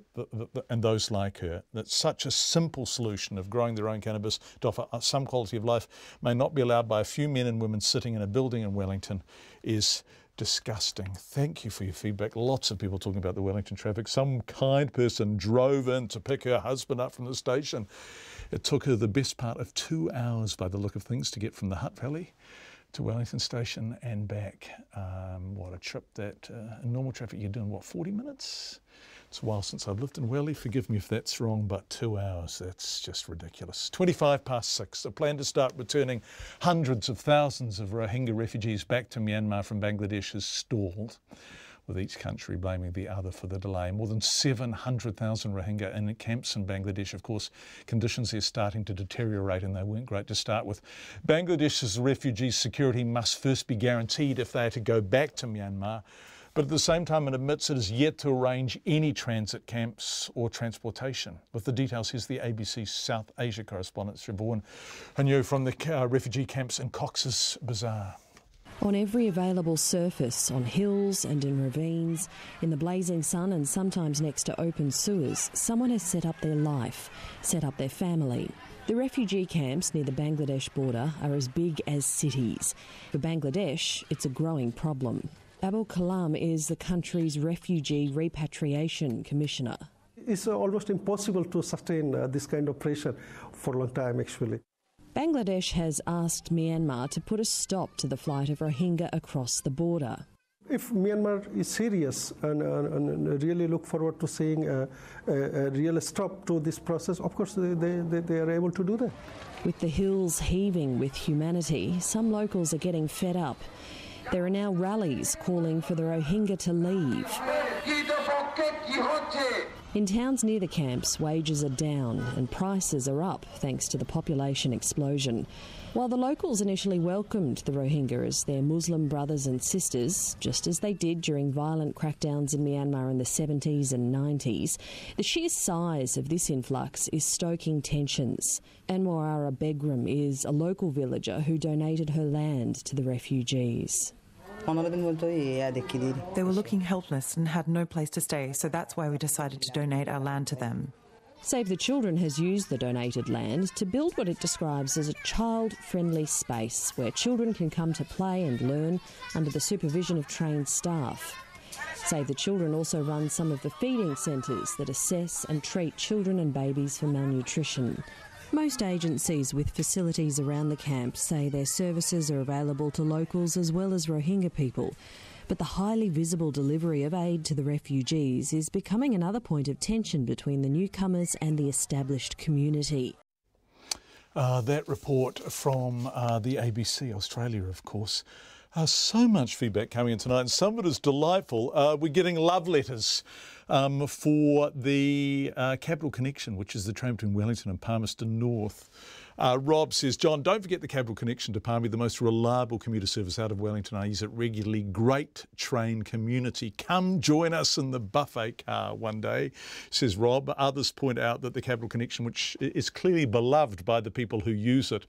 and those like her. That such a simple solution of growing their own cannabis to offer some quality of life may not be allowed by a few men and women sitting in a building in Wellington is disgusting. Thank you for your feedback. Lots of people talking about the Wellington traffic. Some kind person drove in to pick her husband up from the station. It took her the best part of 2 hours by the look of things to get from the Hutt Valley to Wellington Station and back. What a trip that, in normal traffic you're doing, what, 40 minutes? It's a while since I've lived in Welly, forgive me if that's wrong, but 2 hours, that's just ridiculous. 6:25. A plan to start returning hundreds of thousands of Rohingya refugees back to Myanmar from Bangladesh has stalled, with each country blaming the other for the delay. More than 700,000 Rohingya in camps in Bangladesh. Of course, conditions are starting to deteriorate and they weren't great to start with. Bangladesh's refugee security must first be guaranteed if they are to go back to Myanmar. But at the same time, it admits it is yet to arrange any transit camps or transportation. With the details, here's the ABC South Asia correspondent, Siobhan Hanyu from the refugee camps in Cox's Bazar. On every available surface, on hills and in ravines, in the blazing sun and sometimes next to open sewers, someone has set up their life, set up their family. The refugee camps near the Bangladesh border are as big as cities. For Bangladesh, it's a growing problem. Abul Kalam is the country's Refugee Repatriation Commissioner. It's almost impossible to sustain this kind of pressure for a long time, actually. Bangladesh has asked Myanmar to put a stop to the flight of Rohingya across the border. If Myanmar is serious and really look forward to seeing a real stop to this process, of course they are able to do that. With the hills heaving with humanity, some locals are getting fed up. There are now rallies calling for the Rohingya to leave. In towns near the camps, wages are down and prices are up thanks to the population explosion. While the locals initially welcomed the Rohingya as their Muslim brothers and sisters, just as they did during violent crackdowns in Myanmar in the 70s and 90s, the sheer size of this influx is stoking tensions. Anwar Begum is a local villager who donated her land to the refugees. They were looking helpless and had no place to stay, so that's why we decided to donate our land to them. Save the Children has used the donated land to build what it describes as a child-friendly space where children can come to play and learn under the supervision of trained staff. Save the Children also runs some of the feeding centres that assess and treat children and babies for malnutrition. Most agencies with facilities around the camp say their services are available to locals as well as Rohingya people. But the highly visible delivery of aid to the refugees is becoming another point of tension between the newcomers and the established community. That report from the ABC Australia, of course. So much feedback coming in tonight, and some of it is delightful. We're getting love letters for the Capital Connection, which is the train between Wellington and Palmerston North. Rob says, John, don't forget the Campbell connection to Palmy, the most reliable commuter service out of Wellington. I use it regularly. Great train community. Come join us in the buffet car one day, says Rob. Others point out that the Campbell connection, which is clearly beloved by the people who use it,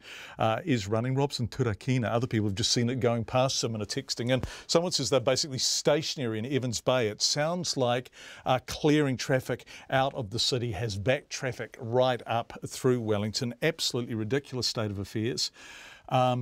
is running. Rob's in Turakina. Other people have just seen it going past them and are texting in. Someone says they're basically stationary in Evans Bay. It sounds like clearing traffic out of the city has backed traffic right up through Wellington. Absolutely ridiculous state of affairs.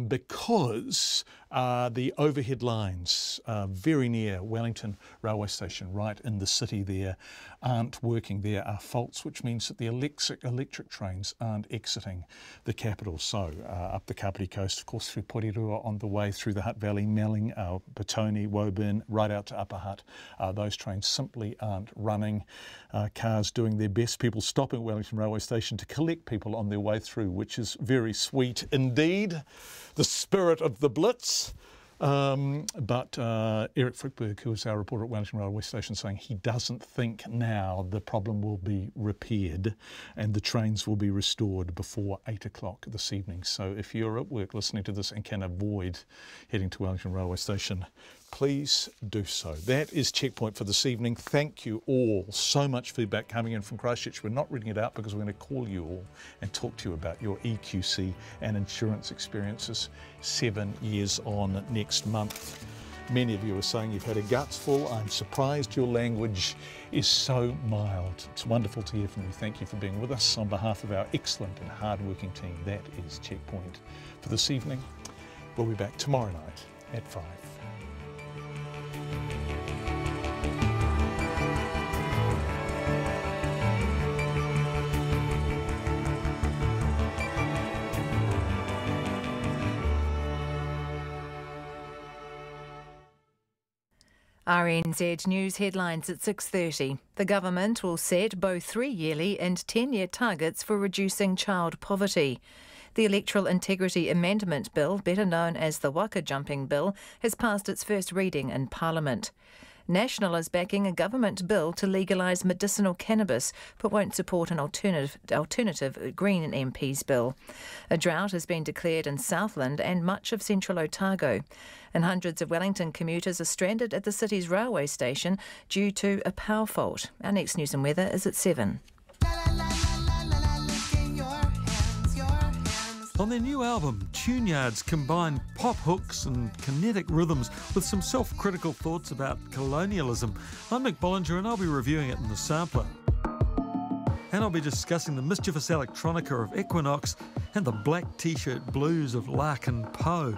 Because the overhead lines very near Wellington railway station, right in the city there, aren't working. There are faults, which means that the electric trains aren't exiting the capital. So up the Kapiti coast, of course, through Porirua on the way through the Hutt Valley, Melling, Petone, Woburn, right out to Upper Hutt. Those trains simply aren't running. Cars doing their best. People stopping at Wellington railway station to collect people on their way through, which is very sweet indeed. The spirit of the Blitz. But Eric Frickberg, who is our reporter at Wellington Railway Station, saying he doesn't think now the problem will be repaired and the trains will be restored before 8 o'clock this evening. So if you're at work listening to this and can avoid heading to Wellington Railway Station, please do so. That is Checkpoint for this evening. Thank you all. So much feedback coming in from Christchurch. We're not reading it out because we're going to call you all and talk to you about your EQC and insurance experiences 7 years on next month. Many of you are saying you've had a guts full. I'm surprised your language is so mild. It's wonderful to hear from you. Thank you for being with us. On behalf of our excellent and hard-working team, that is Checkpoint for this evening. We'll be back tomorrow night at 5. RNZ News headlines at 6:30. The government will set both 3-yearly and 10-year targets for reducing child poverty. The Electoral Integrity Amendment Bill, better known as the Waka Jumping Bill, has passed its first reading in Parliament. National is backing a government bill to legalise medicinal cannabis, but won't support an alternative Green MP's bill. A drought has been declared in Southland and much of central Otago. And hundreds of Wellington commuters are stranded at the city's railway station due to a power fault. Our next news and weather is at 7. On their new album, Tuneyards combine pop hooks and kinetic rhythms with some self-critical thoughts about colonialism. I'm Nick Bollinger and I'll be reviewing it in the sampler. And I'll be discussing the mischievous electronica of Equinox and the black t-shirt blues of Larkin Poe.